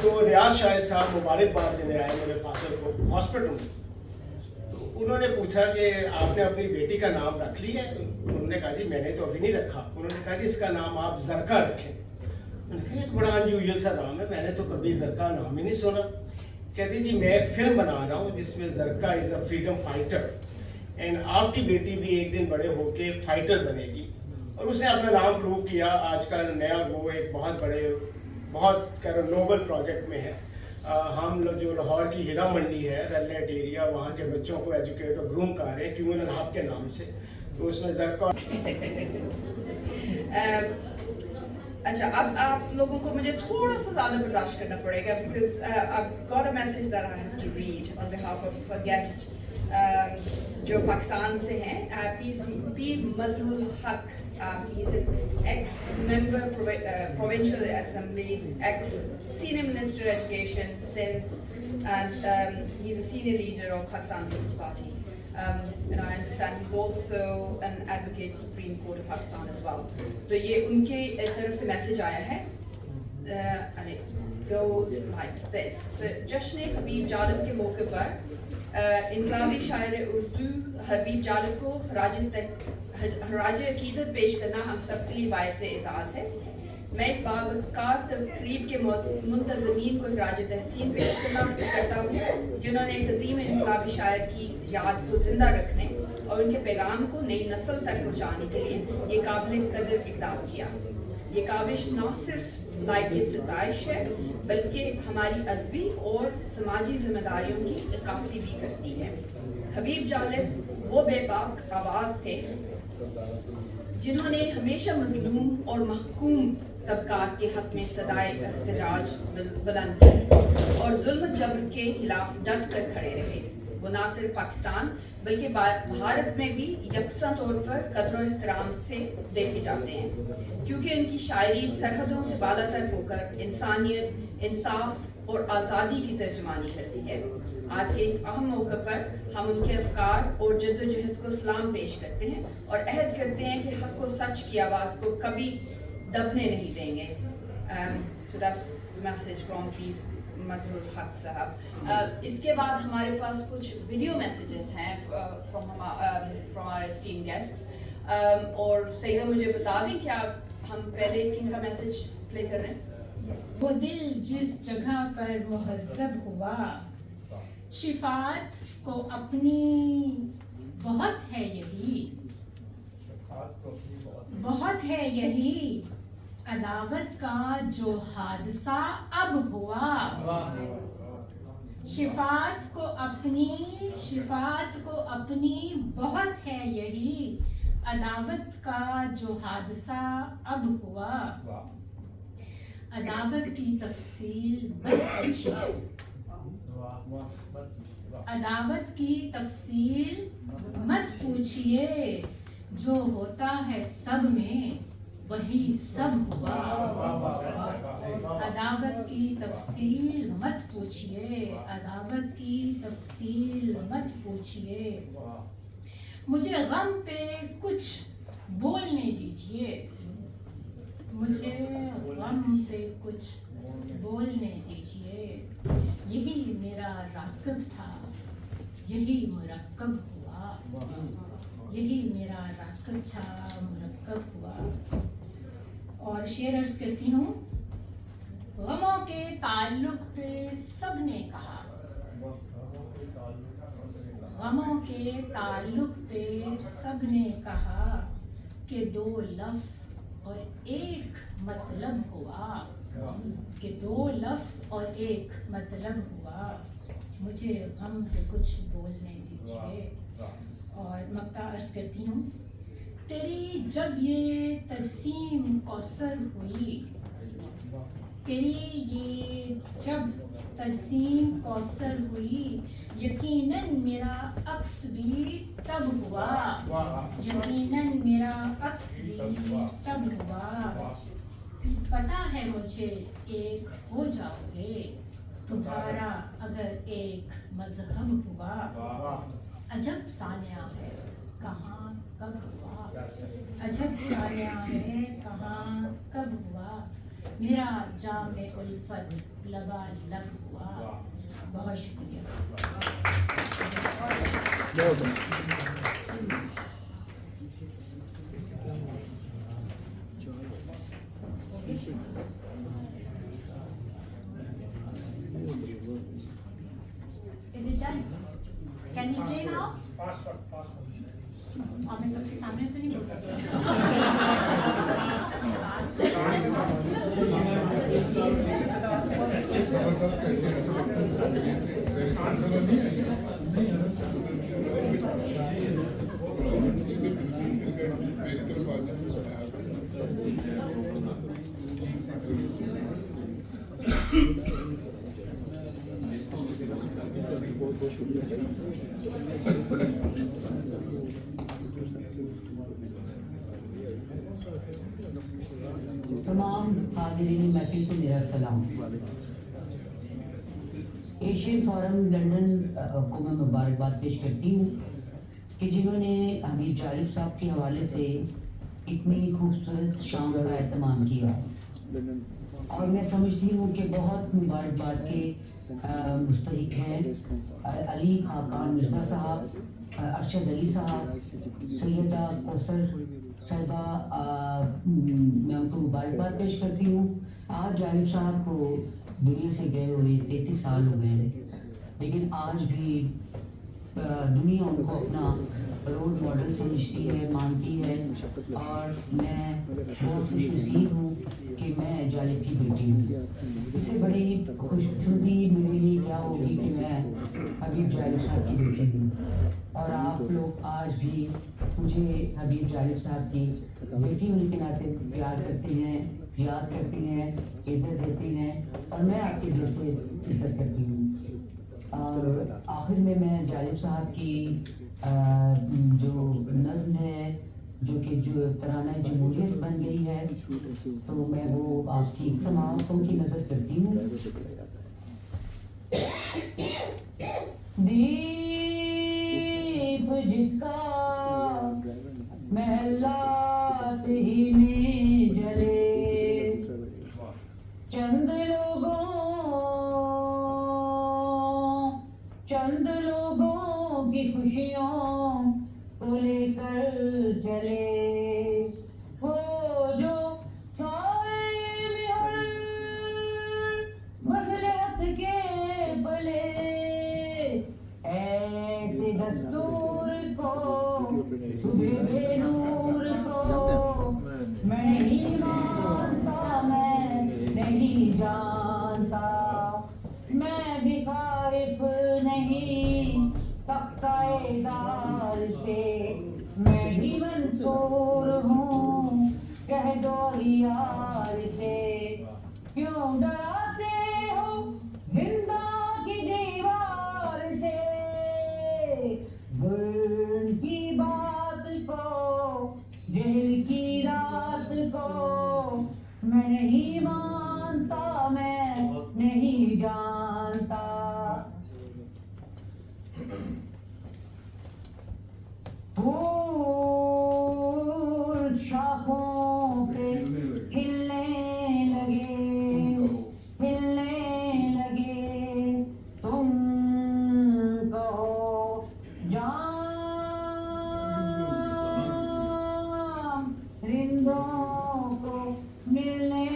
तो रियाज शाहिद साहब मुबारकबाद देने आए मेरे फादर को हॉस्पिटल में। तो उन्होंने पूछा कि आपने अपनी बेटी का नाम रख लिया है? उन्होंने कहा जी मैंने तो अभी नहीं रखा। उन्होंने कहा जी इसका नाम आप ज़रका रखें। उन्होंने कहा ये तो बड़ा अनयूजुअल सा नाम है, मैंने तो कभी ज़रका नाम ही नहीं सुना। कहती जी मैं एक फिल्म बना रहा हूँ जिसमें Zarqa is a freedom fighter, and आपकी बेटी भी एक दिन बड़े होके फाइटर बनेगी। और उसने अपना नाम प्रूव किया। आजकल मैं और वो एक बहुत नोबल प्रोजेक्ट में है। हम लोग जो लाहौर की हीरा मंडी है, रेड एरिया, वहाँ के बच्चों को एजुकेट और ग्रूम कर रहे हैं क्यूमिनल हब के नाम से। तो उसमें ज़रका अच्छा, अब आप लोगों को मुझे थोड़ा सा ज़्यादा बर्दाश्त करना पड़ेगा, because I've got a message that I have to read on behalf of a guest जो पाकिस्तान से हैं। पीर मजहरुल हक, he is an ex-member provincial assembly, ex-senior minister education, Sindh, and he's a senior leader of Pakistan People's Party. And I understand he's also an advocate Supreme Court of Pakistan as well. तो ये उनके तरफ से message आया है, and it goes like this. So जश्न हबीब जालिब के मौके पर इनकलाबी शायर उर्दू हबीब जालिब को खराज अकीदत पेश करना हम सब के लिए बायस एज़ाज़ है। मैं इस बावकार तकरीब के मुंतज़मीन को खराज तहसीन पेश करता हूँ, जिन्होंने एक अजीम इनकलाबी शायर की याद को ज़िंदा रखने और उनके पैगाम को नई नस्ल तक पहुँचाने के लिए ये काबिल कदर इक़दाम किया। ये काविश न सिर्फ लायक सताइश है, बल्कि हमारी अदबी और समाजी जिम्मेदारियों की इक्कासी भी करती है। हबीब जालिब वो बेबाक आवाज़ थे जिन्होंने हमेशा मजलूम और महकूम तबकात के हक में सदाए एहतजाज बुलंद की और जुल्म जबर के खिलाफ डट कर खड़े रहे। वो न सिर्फ पाकिस्तान बल्कि भारत में भी यकसा तौर पर कदर एहतराम से देखे जाते हैं, क्योंकि उनकी शायरी सरहदों से बालातर होकर इंसानियत, इंसाफ और आज़ादी की तर्जमानी करती है। आज के इस अहम मौके पर हम उनके अफकार और जद्दोजहद को सलाम पेश करते हैं और अहद करते हैं कि हक व सच की आवाज़ को कभी दबने नहीं देंगे। So that's the message from Peace मजरूर हक साहब। इसके बाद हमारे पास कुछ वीडियो मैसेजेस हैं फ्रॉम आवर एस्टीम्ड गेस्ट्स, और सईदा मुझे बता दें क्या हम पहले किन का मैसेज प्ले कर रहे हैं? वो दिल जिस जगह पर मुहज़्ज़ब हुआ, शिफात को अपनी बहुत है यही, बहुत है यही अदावत का जो हादसा अब हुआ। शिफात को अपनी बहुत है यही अदावत का जो हादसा अब हुआ। अदावत की तफसील मत पूछिए, अदावत की तफसील मत पूछिए, जो होता है सब में वही सब हुआ। अदावत की तफसील मत पूछिए, अदावत की तफसील मत पूछिए, मुझे गम पे कुछ बोलने दीजिए, मुझे गम पे कुछ बोलने दीजिए। यही मेरा राकब था, यही मुरक्कब हुआ, यही मेरा राकब था, मुरक्कब हुआ। और शेर अर्ज करती हूँ, गमों के ताल्लुक पे सबने कहा, गमों के ताल्लुक पे सबने कहा कि दो लफ्ज़ और एक मतलब हुआ, कि दो लफ्ज़ और एक मतलब हुआ, मुझे गम पे कुछ बोलने दीजिए। और मक्ता अर्ज करती हूँ, तेरी जब ये तजसीम कौसर हुई, तेरी ये जब तजसीम कौसर हुई, यकीनन मेरा अक्स भी तब हुआ, यकीनन मेरा अक्स भी तब हुआ। पता है मुझे एक हो जाओगे, तुम्हारा अगर एक मजहब हुआ। अजब सानिया है कहाँ कब हुआ, अजब सानिया है कहाँ कब हुआ, मेरा जाम उल्फत लबा लब हुआ। बहुत शुक्रिया। Is it done? Can we play now? और मैं सबके सामने तो नहीं बोल तमाम हाज़रीन महफिल को मेरा सलाम। एशियन फोरम लंदन को मैं मुबारकबाद पेश करती हूँ कि जिन्होंने हमीद जालिब साहब के हवाले से इतनी खूबसूरत शाम का एहतमाम किया, और मैं समझती हूँ कि बहुत मुबारकबाद के मुस्तहिक हैं अली खाकान मिर्ज़ा साहब, अरशद अली साहब, सैयदा कौसर साहिबा। मैं उनको मुबारकबाद पेश करती हूँ। आज जालिब साहब को दुनिया से गए हुए 33 साल हो गए हैं, लेकिन आज भी दुनिया उनको अपना रोल मॉडल समझती है, मानती है, और मैं बहुत खुशनसीब हूँ कि मैं जालिब की बेटी हूँ। इससे बड़ी खुशनसीबी मेरे लिए क्या होगी कि मैं हबीब जालिब साहब की बेटी हूँ, और आप लोग आज भी मुझे हबीब जालिब साहब की बेटी होने के नाते प्यार करते हैं, याद करती हैं, इज्जत देती हैं और मैं आपके दिल से इज्जत करती हूँ। आखिर में मैं जालिब साहब की जो नज़्म है जो कि जो तराना जमहूरियत बन गई है, तो मैं वो आपकी समाअतों की नज़र करती हूँ। दीप जिसका महलात ही में जले, चंद लोगों की खुशियों को लेकर चले, वो जो साए में हर मसलहत के पले, ऐसे दस्तूर को सुबह बेनूर को मैं नहीं मानता, मैं नहीं जानता, मैं भी खारिफ नहीं तख्ताएदार से, मैं भी मंसूर हूँ कह दो यार से, क्यों डराते हो जिंदा की दीवार से, जुल्म की बात को जेल की रात को मैं नहीं मानता, मैं नहीं जानता। फूल शाखों पे खिलने लगे, तुम कहो जाम, रिंदों को मिलने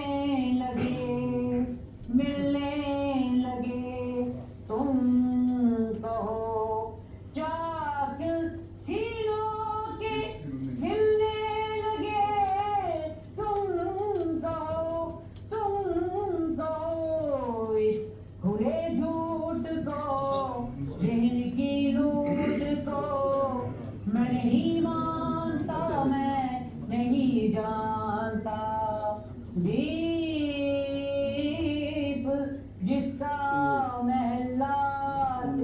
लगे, तुम कहो चाक सीनों के सिलने लगे, तुम कहो इस खुले झूठ को, ज़हन की लूट को मैं नहीं मानता, मैं नहीं जानता। दीप जिसका महलात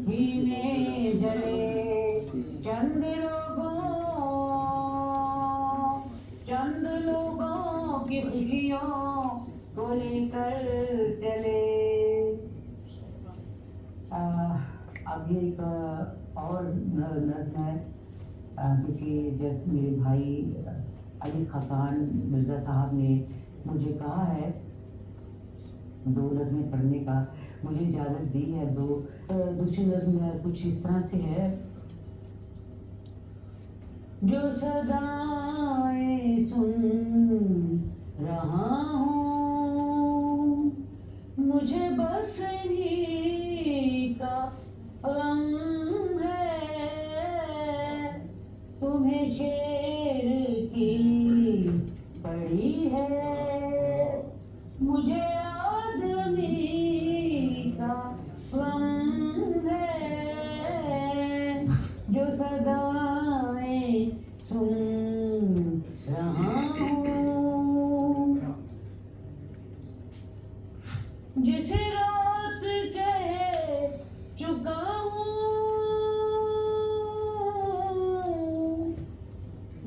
ही में जले, चंद लोगों की खुशियों को लेकर चले। अब ये एक और नज़्म है, क्योंकि जैसे मेरे भाई अली खाकान मिर्ज़ा साहब ने मुझे कहा है 2 नज़्में पढ़ने का, मुझे इजाज़त दी है। दूसरी नज़्म कुछ इस तरह से है। जो सदाएं सुन रहा हूँ, मुझे बस इन्हीं का गम है, तुम्हें शेर की पड़ी है, मुझे आदमी का गम है। जो सदाएं सुन रहा हूँ, जिसे रात कह चुका हूँ,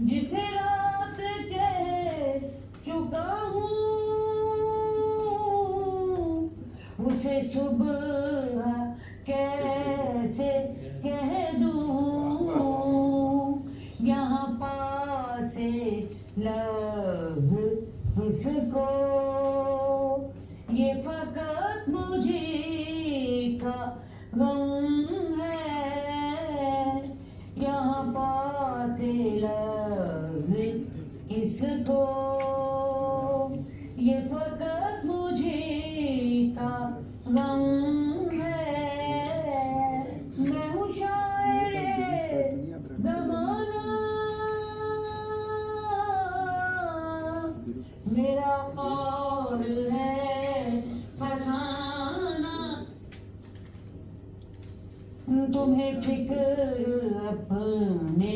जिसे रात कह चुका हूँ, उसे सुबह कैसे कह दूँ, यहाँ पास लफ्ज़ किसको, ये फकत मुझे का गम है, यहाँ पास लफ्ज़ किसको, ये फकत मुझे का गम है। मैं हूँ शायरे ज़माना, मेरा कौल है फसाना, तुम्हें फिक्र अपने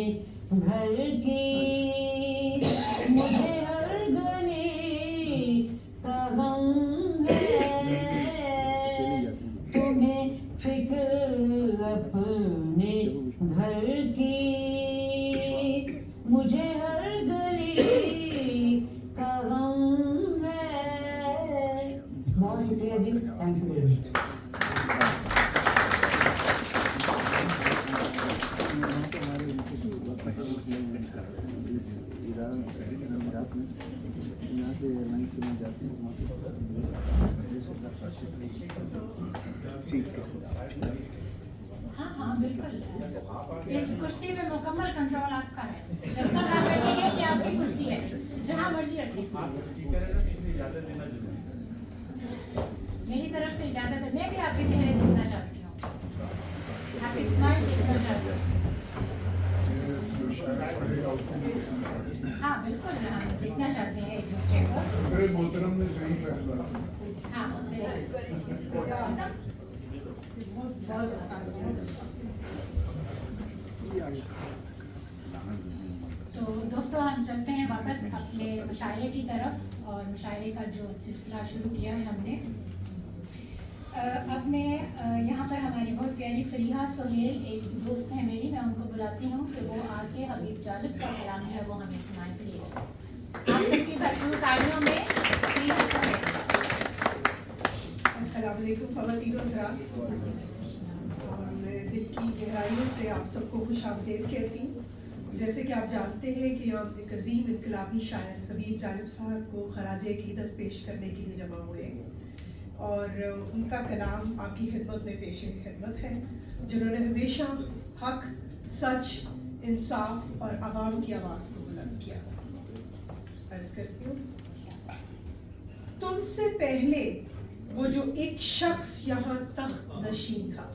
घर की, मुझे हर गली घर की मुझे हर गली का गम है। बहुत शुक्रिया जी, थैंक यू वेरी मच। हाँ हाँ बिल्कुल, इस कुर्सी में मुकम्मल कंट्रोल आपका है। जब तक आप बैठेंगे ये आपकी कुर्सी है, जहाँ मर्जी रखें। मेरी तरफ से इजाजत है। मैं भी आपके चेहरे देखना चाहती हूँ, आपकी स्माइल देखना चाहती हूँ। हाँ बिल्कुल, हम देखना चाहते हैं एक दूसरे को। मेरे मोहतरम ने सही फैसला। हाँ तो दोस्तों, हम चलते हैं वापस अपने मुशायरे की तरफ, और मुशायरे का जो सिलसिला शुरू किया है हमने। अब मैं यहाँ पर हमारी बहुत प्यारी फरीहा सोहेल एक दोस्त है मेरी, मैं उनको बुलाती हूँ कि वो आके हबीब जालिब का कलाम जो है वो हमें सुनाए प्लीज़। आप सबकी भरपूर तालियों में अस्सलाम वालेकुम ख़वातीन व हज़रात, और मैं दिल की गहराइयों से आप सबको खुशामदीद कहती हूँ। जैसे कि आप जानते हैं कि हम एक अजीम इनकलाबी शायर हबीब जालिब साहब को खराज अक़ीदत पेश करने के लिए जमा हुए हैं, और उनका कलाम आपकी खिदमत में पेश खिदमत है, जिन्होंने हमेशा हक, सच, इंसाफ और आवाम की आवाज़ को बुलंद किया। अर्ज़ करती हूँ, तुमसे पहले वो जो एक शख्स यहाँ तख्त नशीन था,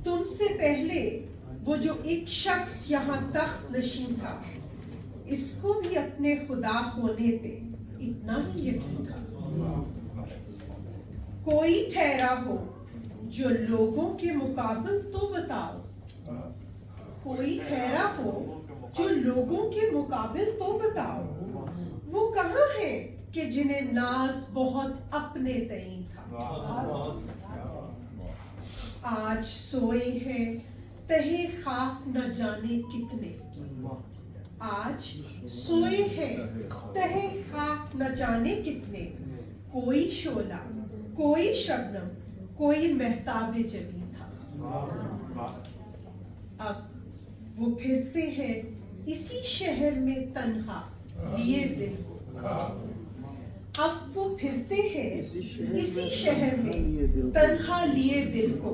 तुमसे पहले वो जो एक शख्स यहाँ तख्त नशीन था, इसको भी अपने खुदा होने पे इतना ही यकीन था। कोई ठहरा हो जो लोगों के मुकाबिल तो बताओ, कोई ठहरा हो जो लोगों के मुकाबिल तो बताओ, वो कहाँ है कि जिन्हें नाज बहुत अपने तईं था। आज सोए हैं तहे खाक न जाने कितने, आज सोए हैं तहे खाक न जाने कितने, कोई शोला, कोई शबनम, कोई महताबे जमी था। अब वो फिरते हैं इसी शहर में तन्हा लिए दिल को, अब वो फिरते हैं इसी शहर में तन्हा लिए दिल को।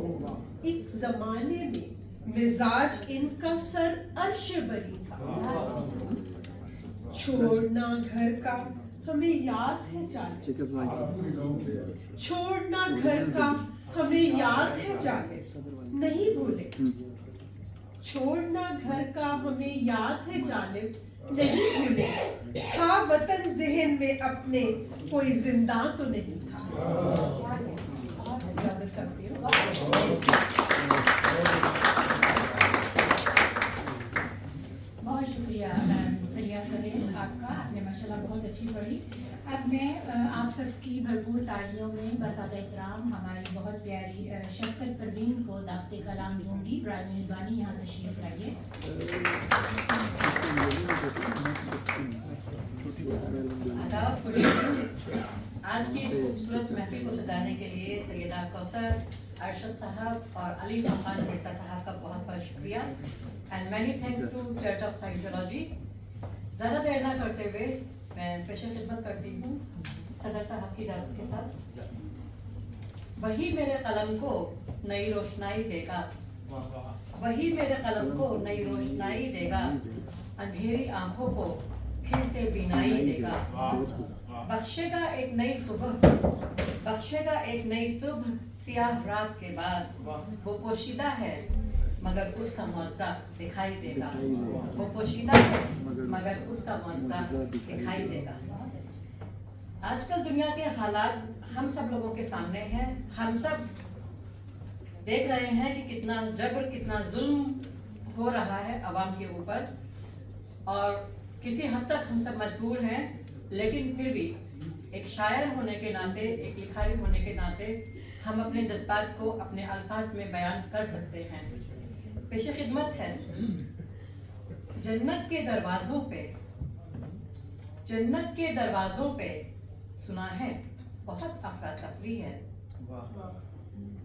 एक जमाने में मिजाज इनका सर अर्श बरी था, छोड़ना घर का हमें याद है जालिब, छोड़ना घर का हमें याद है जालिब, नहीं भूले। छोड़ना घर का हमें याद है जालिब, नहीं भूले। था वतन ज़हन में अपने, कोई जिंदा तो नहीं था। इजाज़त चाहती हूँ। बहुत शुक्रिया फरिया सोहेल आपका, आपने माशाल्लाह बहुत अच्छी पढ़ी। अब मैं आप सबकी भरपूर तालियों में बसात एहतराम हमारी बहुत प्यारी शफकत परवीन को दावते कलाम दूंगी। बराए मेहरबानी यहाँ तशरीफ लाइए। आज की इस खूबसूरत महफिल को सजाने के लिए सैयदा कौसर, अरशद साहब और अली खान मिर्जा साहब का बहुत बहुत शुक्रिया, and many thanks to Church of Scientology. ज़्यादा देर ना करते हुए मैं पेशे खिदमत करती हूँ सदर साहब की इजाज़त के साथ। वही मेरे कलम को नई रोशनाई देगा, वही मेरे कलम को नई रोशनाई देगा, अंधेरी आंखों को फिर से बीनाई देगा। बख्शेगा एक नई सुबह, बख्शेगा एक नई सुबह सियाह रात के बाद। वो पोशीदा है मगर उसका मुआवजा दिखाई देगा, वो पोशीदा है मगर उसका मुआवजा दिखाई देगा। आजकल दुनिया के हालात हम सब लोगों के सामने हैं। हम सब देख रहे हैं कि कितना जबर, कितना जुल्म हो रहा है अवाम के ऊपर, और किसी हद तक हम सब मजबूर हैं, लेकिन फिर भी एक शायर होने के नाते, एक लिखारी होने के नाते हम अपने जज्बात को अपने अल्फाज में बयान कर सकते हैं। पेशे खिदमत है। जन्नत के दरवाजों पे सुना है बहुत अफरा तफरी है।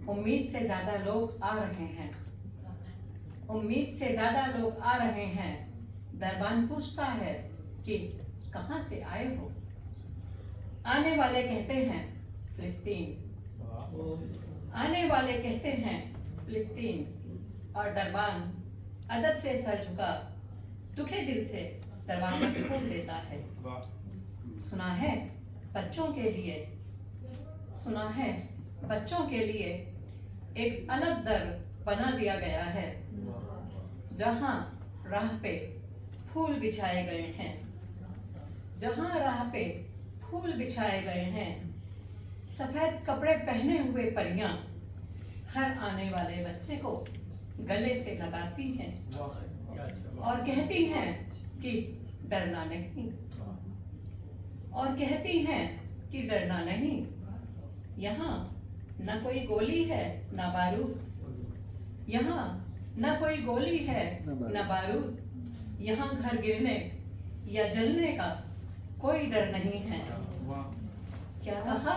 उम्मीद से ज्यादा लोग आ रहे हैं। दरबान पूछता है कि कहाँ से आए हो। आने वाले कहते हैं फिलिस्तीन, और दरबान अदब से सर झुका दुखे दिल से दरवाजा खोल देता है। सुना है बच्चों के लिए एक अलग दर बना दिया गया है, जहाँ राह पे फूल बिछाए गए हैं। सफेद कपड़े पहने हुए परियां हर आने वाले बच्चे को गले से लगाती हैं और कहती हैं कि डरना नहीं। यहाँ न कोई गोली है न बारूद, यहाँ घर गिरने या जलने का कोई डर नहीं है। क्या कहा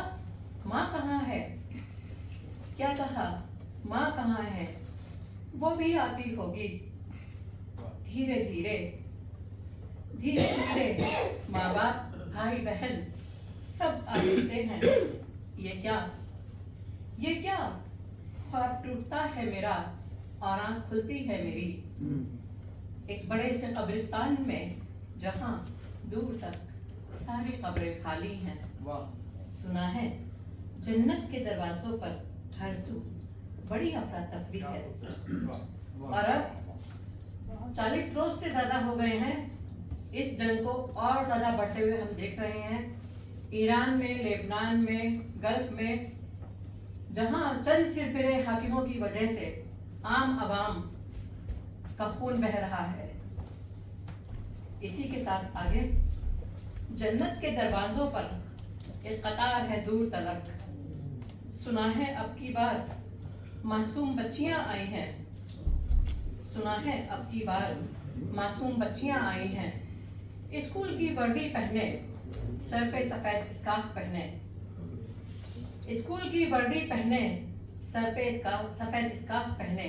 माँ कहाँ है, वो भी आती होगी। धीरे धीरे माँ बाप भाई बहन सब आ जाते हैं। ये क्या ख्वाब टूटता है मेरा और आँख खुलती है मेरी। एक बड़े से कब्रिस्तान में जहाँ दूर तक सारी कब्रें खाली हैं। सुना है जन्नत के दरवाजों पर हर सू बड़ी अफरा तफरी है। और अब 40 रोज से ज्यादा हो गए हैं। इस जंग को और ज्यादा बढ़ते हुए हम देख रहे हैं। ईरान में, लेबनान में, गल्फ में, जहां चंद सिरपिरे हाकिमों की वजह से आम आवाम का खून बह रहा है। इसी के साथ आगे जन्नत के दरवाजों पर एक कतार है दूर तलक। सुना है अब की बार मासूम बच्चियां आई हैं। स्कूल की वर्दी पहने, सर पे सफेद स्कार्फ पहने,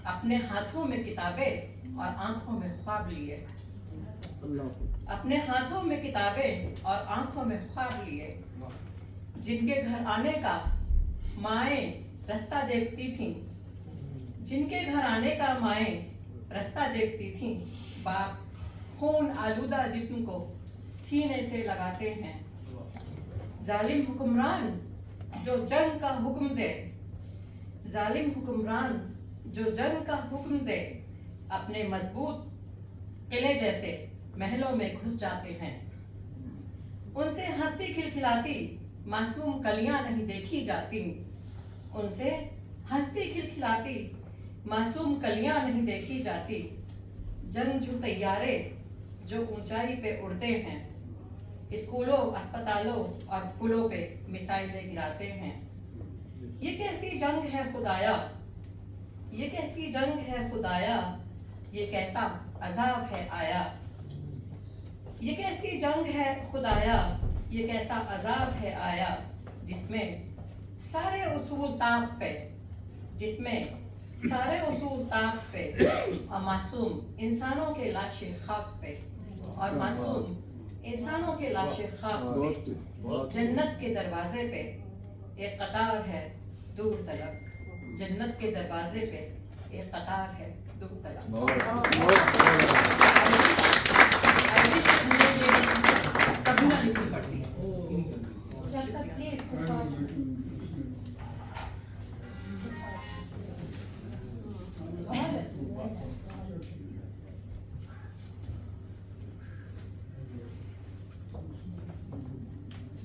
अपने हाथों में किताबें और आंखों में ख्वाब लिए, जिनके घर आने का माएँ रास्ता देखती थीं, बाप खून आलूदा जिस्म को सीने से लगाते हैं। जालिम हुक्मरान जो जंग का हुक्म दे, अपने मजबूत किले जैसे महलों में घुस जाते हैं। उनसे हंसती खिलखिलाती मासूम कलियां नहीं देखी जाती। जंगजू तैयारे जो ऊंचाई पे उड़ते हैं, स्कूलों, अस्पतालों और पुलों पे मिसाइलें गिराते हैं। ये कैसी जंग है खुदाया, ये कैसा अजाब है आया। ये कैसी जंग है खुदाया, ये कैसा अजाब है आया, जिसमें सारे उसूल ताक पे और मासूम इंसानों के लाशे खाक पे जन्नत के दरवाजे पे एक कतार है दूर तलक। कभी ना लिखनी पड़ती है।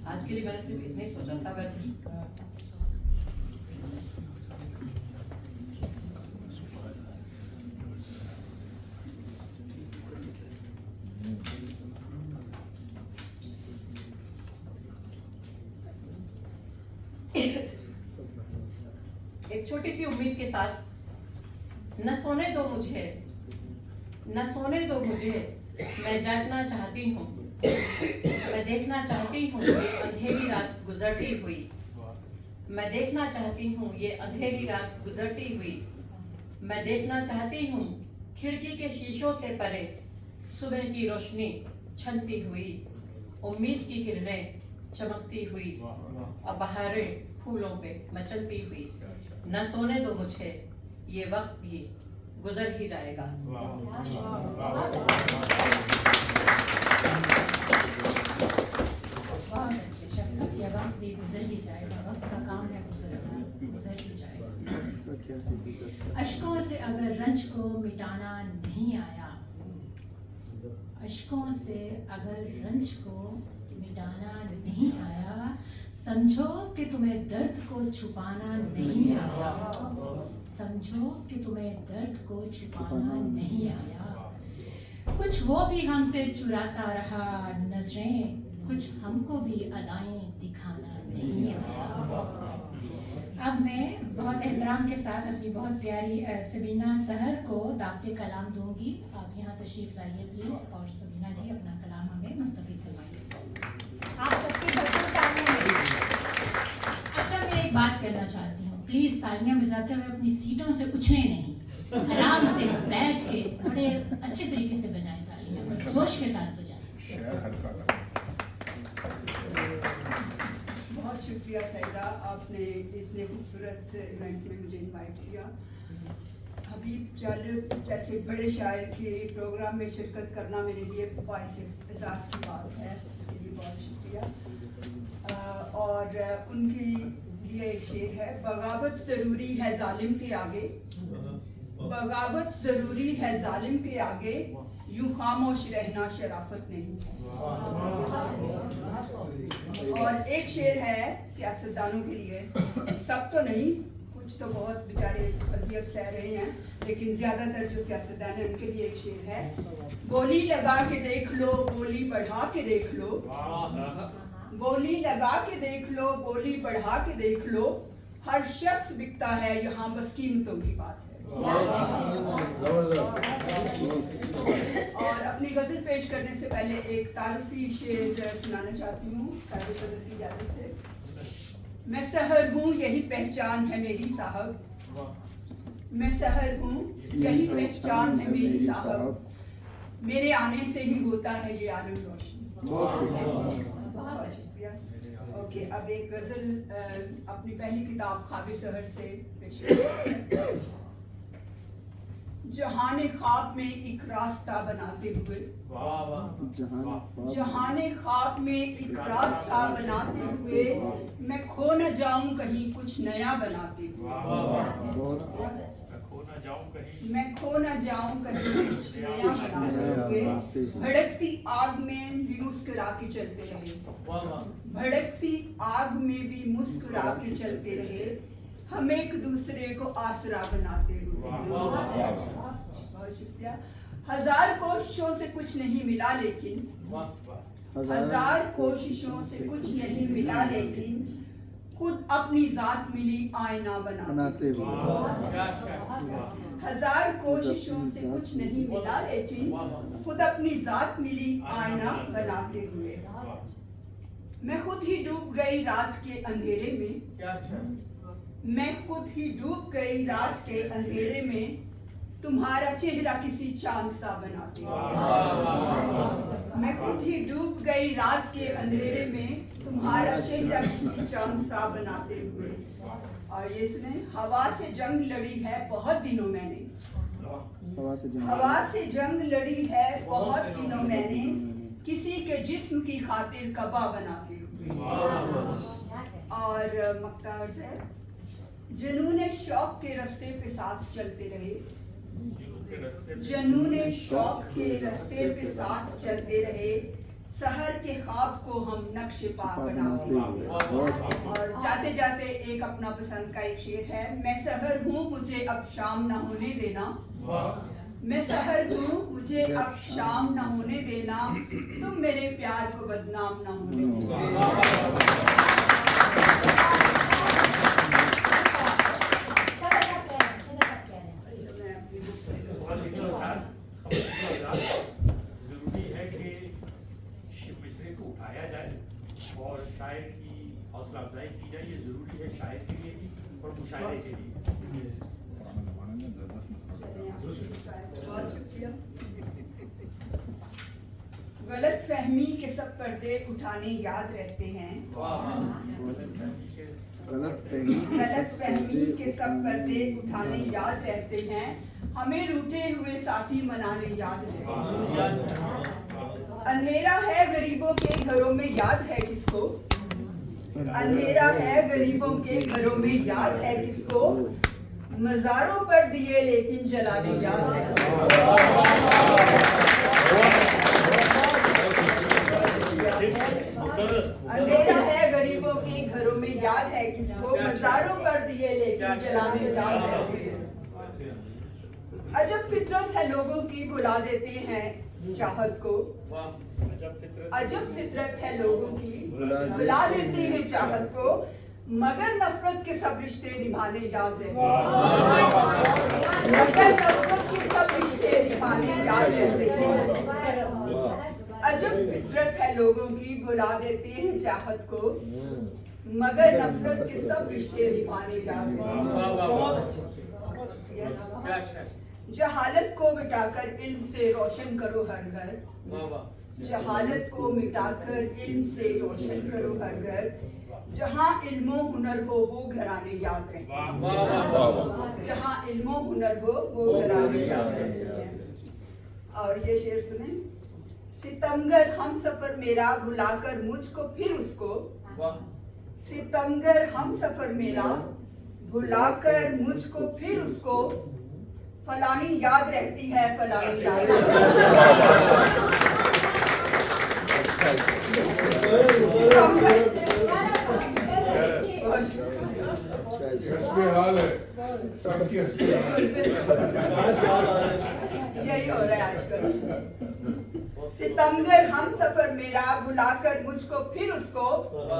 आज के लिए मैंने सिर्फ इतना ही सोचा था। वैसे एक छोटी सी उम्मीद के साथ न सोने दो मुझे, न सोने दो मुझे, मैं जागना चाहती हूँ, मैं देखना चाहती हूँ ये अंधेरी रात गुजरती हुई, मैं देखना चाहती हूँ ये अंधेरी रात गुजरती हुई, मैं देखना चाहती हूँ खिड़की के शीशों से परे सुबह की रोशनी छनती हुई, उम्मीद की किरणें चमकती हुई और बहारें फूलों पे मचलती हुई, न सोने दो मुझे, ये वक्त भी गुजर ही जाएगा। बहुत अच्छे शफ़क़त, ये वक्त भी गुजर ही जाएगा, वक्त का काम है गुजरना, गुजर ही जाएगा। अश्कों से अगर रंज को मिटाना नहीं आया, अश्कों से अगर रंज को मिटाना नहीं आया, समझो कि तुम्हें दर्द को छुपाना नहीं आया, समझो कि तुम्हें दर्द को छुपाना नहीं आया। कुछ वो भी हमसे चुराता रहा नजरें, कुछ हमको भी अदाएं दिखाना नहीं आया। अब मैं बहुत एहतराम के साथ अपनी बहुत प्यारी सबीना सहर को दावते कलाम दूंगी। आप यहाँ तशरीफ लाइए प्लीज, और सबीना जी अपना कलाम हमें मुस्तफीद फरमाइए। आप सबकी भरपूर तालियां मेरी। अच्छा, मैं एक बात कहना चाहती हूँ, प्लीज तालियां बजाते हुए अपनी सीटों से उछले नहीं, आराम से बैठ के बड़े अच्छे तरीके से बजाएं तालियां, जोश के साथ बजाएं। बहुत शुक्रिया सईदा, आपने इतने खूबसूरत इवेंट में मुझे इनवाइट किया। हबीब जालिब जैसे बड़े शायर के प्रोग्राम में शिरकत करना मेरे लिए बाइस एजाज़ की बात है, उसके लिए बहुत शुक्रिया। और उनकी लिए एक शेर है, बगावत ज़रूरी है जालिम के आगे, बगावत ज़रूरी है जालिम के आगे, यूं खामोश रहना शराफत नहीं है। और एक शेर है सियासतदानों के लिए, सब तो नहीं, कुछ तो बहुत बेचारे अजियत सह रहे हैं, लेकिन ज्यादातर जो सियासतदान हैं उनके लिए एक शेर है, गोली लगा के देख लो, गोली बढ़ा के देख लो, गोली लगा के देख लो, गोली बढ़ा के देख लो, हर शख्स बिकता है यहाँ, बस कीमतों की बात है। और अपनी गजल पेश करने से पहले एक तारीफी शेर सुनाना चाहती हूँ कायदे बदल की जानिब से। मैं सहर हूँ यही पहचान है मेरी साहब, मैं सहर हूँ यही पहचान है मेरी साहब, मेरे आने से ही होता है ये आलम रोशन। बहुत शुक्रिया। ओके, अब एक गजल अपनी पहली किताब ख्वाब सहर से पेश करें। जहाने ख्वाब में एक रास्ता बनाते हुए, जहाने ख्वाब में एक रास्ता बनाते हुए, मैं खो न जाऊं कहीं कुछ नया बनाते हुए, मैं खो न जाऊं कहीं कुछ नया बनाते हुए, भड़कती आग में भी मुस्कुरा के चलते रहे, भड़कती आग में भी मुस्कुरा के चलते रहे, हम एक दूसरे को आसरा बनाते हुए। बहुत शुक्रिया। हजार कोशिशों से कुछ नहीं मिला, लेकिन हजार कोशिशों से कुछ नहीं मिला, लेकिन खुद अपनी जात मिली आईना बनाते हुए। हजार कोशिशों से कुछ नहीं मिला, लेकिन खुद अपनी जात मिली आईना बनाते हुए। मैं खुद ही डूब गई रात के अंधेरे में, मैं खुद ही डूब गई रात के अंधेरे में, तुम्हारा चेहरा किसी चांद सा बनाते हुए। मैं खुद ही डूब गई रात के अंधेरे में, तुम्हारा चेहरा किसी चांद सा बनाते हुए। और ये सुने, हवा से जंग लड़ी है बहुत दिनों मैंने, हवा से जंग लड़ी है बहुत दिनों मैंने, किसी के जिस्म की खातिर कबा बनाते हुए। और मक्ता अर्ज़ है, जनूने शौक के रास्ते पे साथ चलते रहे, जनूने शौक के रास्ते पे साथ चलते रहे, सहर के ख्वाब को हम नक्शे पा बनाते हुए। और जाते जाते एक अपना पसंद का एक शेर है, मैं सहर हूँ मुझे अब शाम न होने देना, मैं सहर हूँ मुझे अब शाम न होने देना, तुम मेरे प्यार को बदनाम न होने देना। मैं अपनी ضروری ہے کہ مصرے کو اٹھایا جائے اور شاعر کی حوصلہ افزائی کی جائے. یہ ضروری ہے شاعر کے لیے بھی اور مشاعرے کے لیے. بہت شکریہ. غلط فہمی کے سب پردے اٹھانے یاد رہتے ہیں. غلط فہمی کے سب پردے اٹھانے یاد رہتے ہیں. ہمیں روٹے ہوئے ساتھی منانے یاد رہتے ہیں. اندھیرا ہے غریبوں کے گھروں میں یاد ہے کس کو. اندھیرا ہے غریبوں کے گھروں میں یاد ہے کس کو. مزاروں پر دیے لیکن جلانے یاد رہتے ہیں. اندھیرا ہے غریبوں کے گھروں میں یاد ہے کس کو. مزاروں پر دیے لیکن جلانے یاد رہتے ہیں. عجب فطرت ہے لوگوں کی بلا دیتے ہیں چاہت کو. عجب فطرت ہے لوگوں کی بلا دیتے ہیں چاہت کو. مگر نفرت کے سب رشتے نبھانے یاد رہتے ہیں. مگر نفرت کے سب رشتے نبھانے یاد رہتے ہیں. عجب فطرت ہے لوگوں کی بلا دیتے ہیں چاہت کو. مگر نفرت کے سب رشتے نبھانے یاد رہتے ہیں. جہالت کو مٹا کر علم سے روشن کرو ہر گھر. جہالت کو مٹا کر علم سے روشن کرو ہر گھر. جہاں علم و ہنر ہو وہ گھرانے یاد رہتے ہیں. جہاں علم و ہنر ہو وہ گھرانے یاد رہتے ہیں. اور یہ شعر سنیں. ستمگر ہم سفر میرا بھلا کر مجھ کو پھر اس کو. ستمگر ہم سفر میرا بھلا کر مجھ کو پھر اس کو. فلانی یاد رہتی ہے فلانی یاد رہتی یہی ہو رہا ہے آج کل. ستمگر ہم سفر میرا بھلا کر مجھ کو پھر اس کو.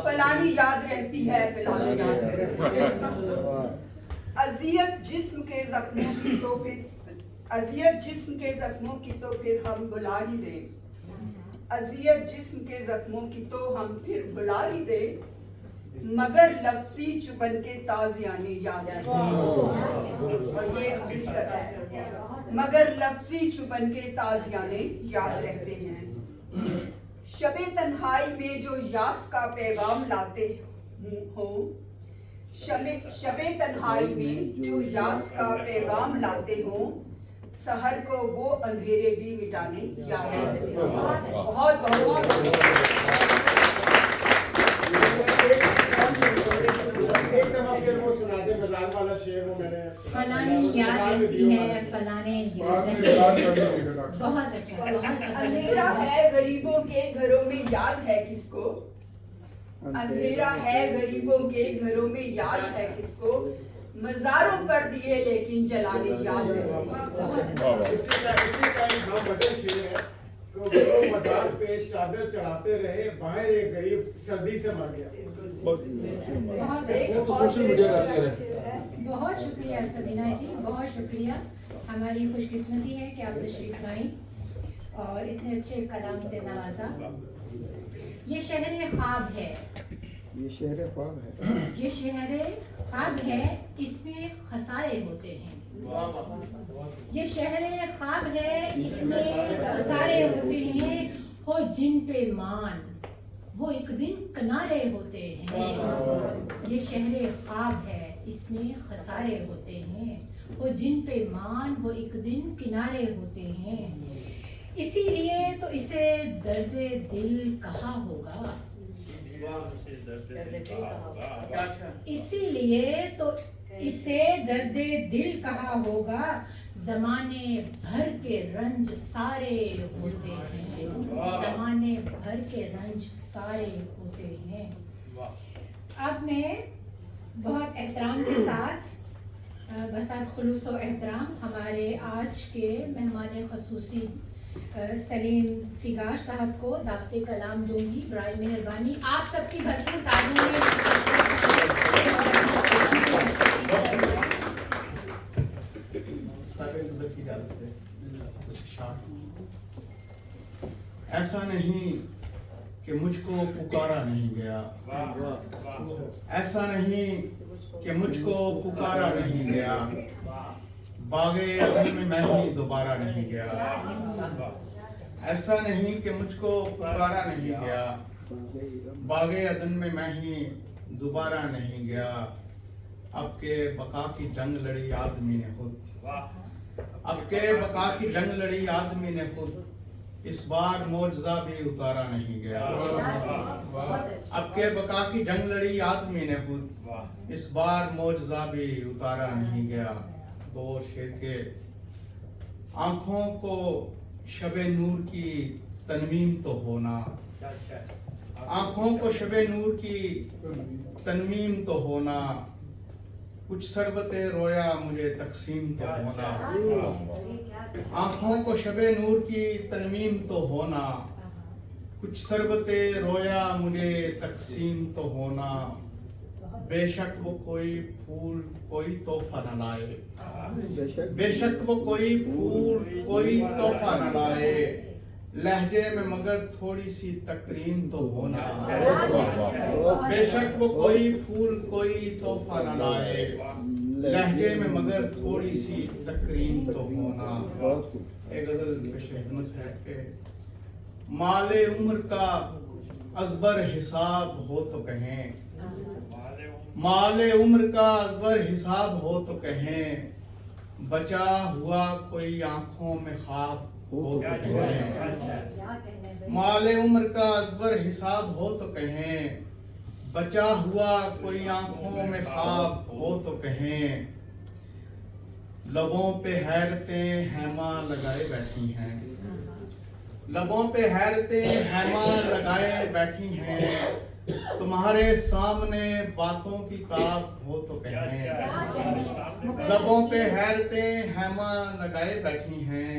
فلانی یاد رہتی ہے فلانی یاد رہتی ہے. اذیت جسم کے زخموں کی تو پھر اذیت جسم کے زخموں کی تو پھر ہم بلا ہی دیں. اذیت جسم کے زخموں کی تو ہم پھر بلا ہی دیں. مگر لفظی چبن کے تازیانے یاد رہتے ہیں. اور یہ حقیقت ہے. مگر لفظی چبن کے تازیانے یاد رہتے ہیں. شب تنہائی میں جو یاس کا پیغام لاتے ہوں. شب تنہائی میں جو یاس کا پیغام لاتے ہوں. سحر کو وہ اندھیرے بھی مٹانے یاد رہتے ہیں. بہت بہت ایک دفعہ پھر وہ سنا دے بازار والا شعر وہ میں نے. فلانی یاد رہتی ہے فلانے یاد رہتے ہیں. بہت اچھا. اندھیرا ہے غریبوں کے گھروں میں یاد ہے کس کو. اندھیرا ہے غریبوں کے گھروں میں یاد ہے کس کو. مزاروں پر دیے لیکن جلانے یاد رہتے ہیں. اسی کا ایک بدل شعر ہے. مزار پہ چادر چڑھاتے رہے باہر ایک غریب سردی سے مر گیا. بہت شکریہ سبینہ جی. بہت شکریہ. ہماری خوش قسمتی ہے کہ آپ تشریف لائیں اور اتنے اچھے کلام سے نوازا. یہ شہر خواب ہے. یہ شہر خواب ہے. یہ شہر خواب ہے. اس میں خسارے ہوتے ہیں. یہ شہر خواب ہے. اس میں خسارے ہوتے ہیں. ہو جن پہ مان وہ ایک دن کنارے ہوتے ہیں. یہ شہر خواب ہے. اس میں خسارے ہوتے ہیں. وہ جن پہ مان وہ ایک دن کنارے ہوتے ہیں. اسی لیے تو اسے درد دل کہا ہوگا. اسی لیے تو اسے درد دل کہا ہوگا. زمانے بھر کے رنج سارے ہوتے ہیں. زمانے بھر کے رنج سارے ہوتے ہیں. اب میں بہت احترام کے ساتھ بسات خلوص و احترام ہمارے آج کے مہمان خصوصی سلیم فگار صاحب کو دعوت کلام دوں گی. برائے مہربانی آپ سب کی بھرپور تعظیم میں इजाज़त से कुछ अशआर। ऐसा नहीं कि मुझको पुकारा नहीं गया, ऐसा नहीं कि मुझको पुकारा नहीं गया, बागे अदन में मैं ही दोबारा नहीं गया। ऐसा नहीं कि मुझको पुकारा नहीं गया, बागे अदन में मैं ही दोबारा नहीं गया। अब के बका की जंग लड़ी आदमी ने खुद, अब के बका की जंग लड़ी आदमी ने खुद, इस बार मोजज़ा भी उतारा नहीं गया। अब के बका की जंग लड़ी आदमी ने खुद, इस बार मोजज़ा भी उतारा नहीं गया। दो शेर के आंखों को शबे नूर की तनवीम तो होना, आंखों को शबे नूर की तनवीम तो होना, कुछ सरबते रोया मुझे तकसीम तो होना। आंखों को शबे नूर की तनवीम तो होना, कुछ सरबते रोया मुझे तकसीम तो होना। बेशक वो कोई फूल कोई तोहफा न लाए, बेशक वो कोई फूल कोई तोहफा न लाए, लहजे में मगर थोड़ी सी तकरीम तो होना। बेशक वो कोई फूल कोई तोहफा न लाए, लहजे में मगर थोड़ी सी तकरीम तो होना। एक गजल पेश है कि माले उम्र का अजबर हिसाब हो तो कहें, माले उम्र का अजबर हिसाब हो तो कहें, बचा हुआ कोई आंखों में ख्वाब हो तो कहें। माले उम्र का अजबर हिसाब हो तो कहें, बचा हुआ कोई आंखों में ख्वाब हो तो कहें। लबों पे हैरतें हैमा लगाए बैठी हैं, लबों पे हैरतें हैमा लगाए बैठी हैं, तुम्हारे सामने बातों की ताब हो तो कहें। लबों पे हैरतें हैमा लगाए बैठी हैं,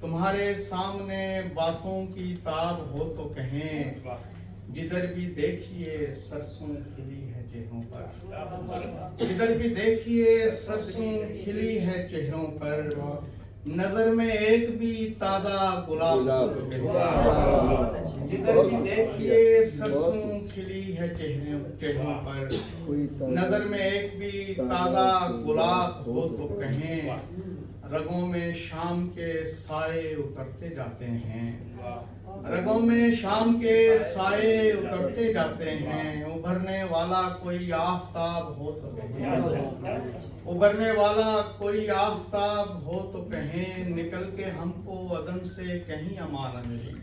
तुम्हारे सामने बातों की ताब हो तो कहें। जिधर भी देखिए सरसों खिली है चेहरों पर, जिधर भी देखिए सरसों खिली है चेहरों पर, नजर में एक भी ताजा गुलाब। जिधर भी देखिए सरसों खिली है चेहरों पर, नजर में एक भी ताजा गुलाब हो तो कहें। रगों में शाम के साए उतरते जाते हैं, रगों में शाम के साए उतरते जाते हैं। उभरने वाला कोई आफताब हो तो कहें, उभरने वाला कोई आफताब हो तो कहें। निकल के हमको अदन से कहीं अमान मिली,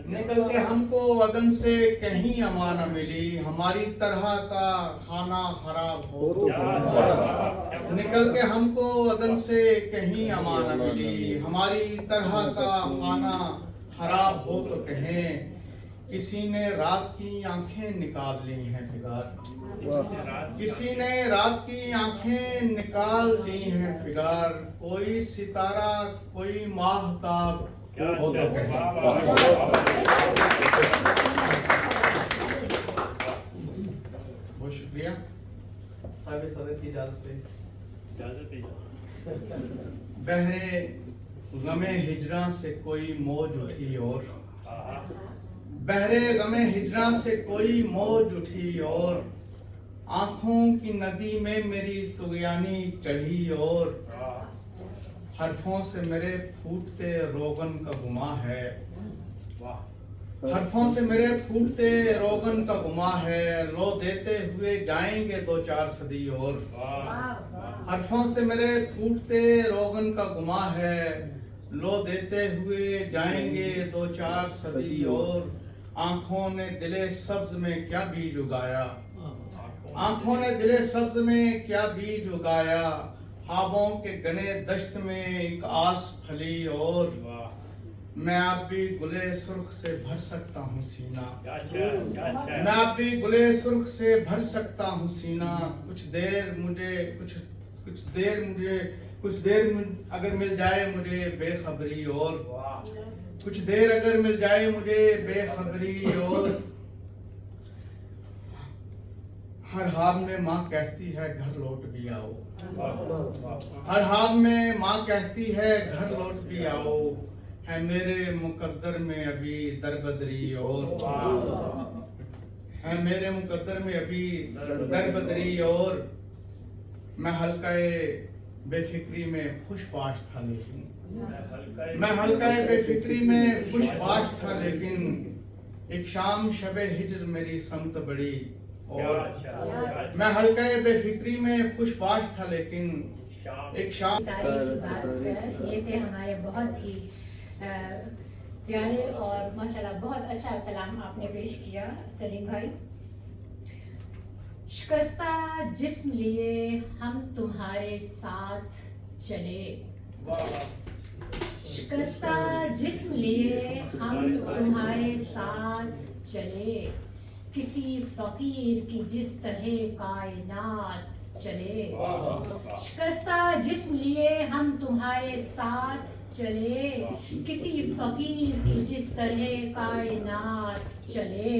निकल के हमको अदन से कहीं अमान मिली। हमारी तरह का खाना खराब हो तो कहें, निकल के हमको अदन से कहीं अमान मिली। हमारी तरह का खाना खराब हो तो कहें। किसी ने रात की आंखें निकाल ली हैं फिगार, किसी ने रात की आंखें निकाल ली हैं फिगार। कोई सितारा कोई माहताब हो तो कहें। बहुत शुक्रिया साहिब सदर की इजाजत से। बहरे गमे हिजरा से कोई मौज उठी और, बहरे गमे हिजरा से कोई मौज उठी और, आंखों की नदी में मेरी तुगयानी चढ़ी और। हरफों से मेरे फूटते रोगन का गुमा है, हरफों से मेरे फूटते रोगन का गुमा है। लो देते हुए जाएंगे 2-4 सदी और, हरफों से मेरे फूटते रोगन का गुमा है। लो देते हुए जाएंगे 2-4 सदी और। आंखों ने दिले सब्ज में क्या बीज उगाया, आंखों ने दिले सब्ज में क्या बीज उगाया। ख्वाबों के गने दश्त में एक आस फली और। मैं आप भी गुले सुर्ख से भर सकता हूँ सीना, मैं आप भी गुले सुर्ख से भर सकता हूँ सीना। कुछ देर अगर मिल जाए मुझे बेखबरी और, कुछ देर अगर मिल जाए मुझे बेखबरी और। हर हाल में माँ कहती है घर लौट भी आओ, हर हाल में माँ कहती है घर लौट भी आओ, है मेरे मुकद्दर में अभी दरबदरी और, है मेरे मुकद्दर में अभी दरबदरी और, मैं हल्काए बेफिक्री में खुशबाश था लेकिन, मैं हल्काए बेफिक्री में खुशबाश था लेकिन, एक शाम शबे हिजर मेरी समत बड़ी और, मैं हल्काए बेफिक्री में खुशबाश था लेकिन, एक शाम। ये थे हमारे बहुत ही प्यारे और माशाल्लाह बहुत अच्छा कलाम आपने पेश किया सलीम भाई। शिकस्ता जिस्म लिए हम तुम्हारे साथ चले, शिकस्ता जिस्म लिए हम तुम्हारे साथ चले, किसी फकीर की जिस तरह कायनात चले, शिकस्ता जिस्म लिए हम तुम्हारे साथ चले, किसी फकीर की जिस तरह कायनात चले,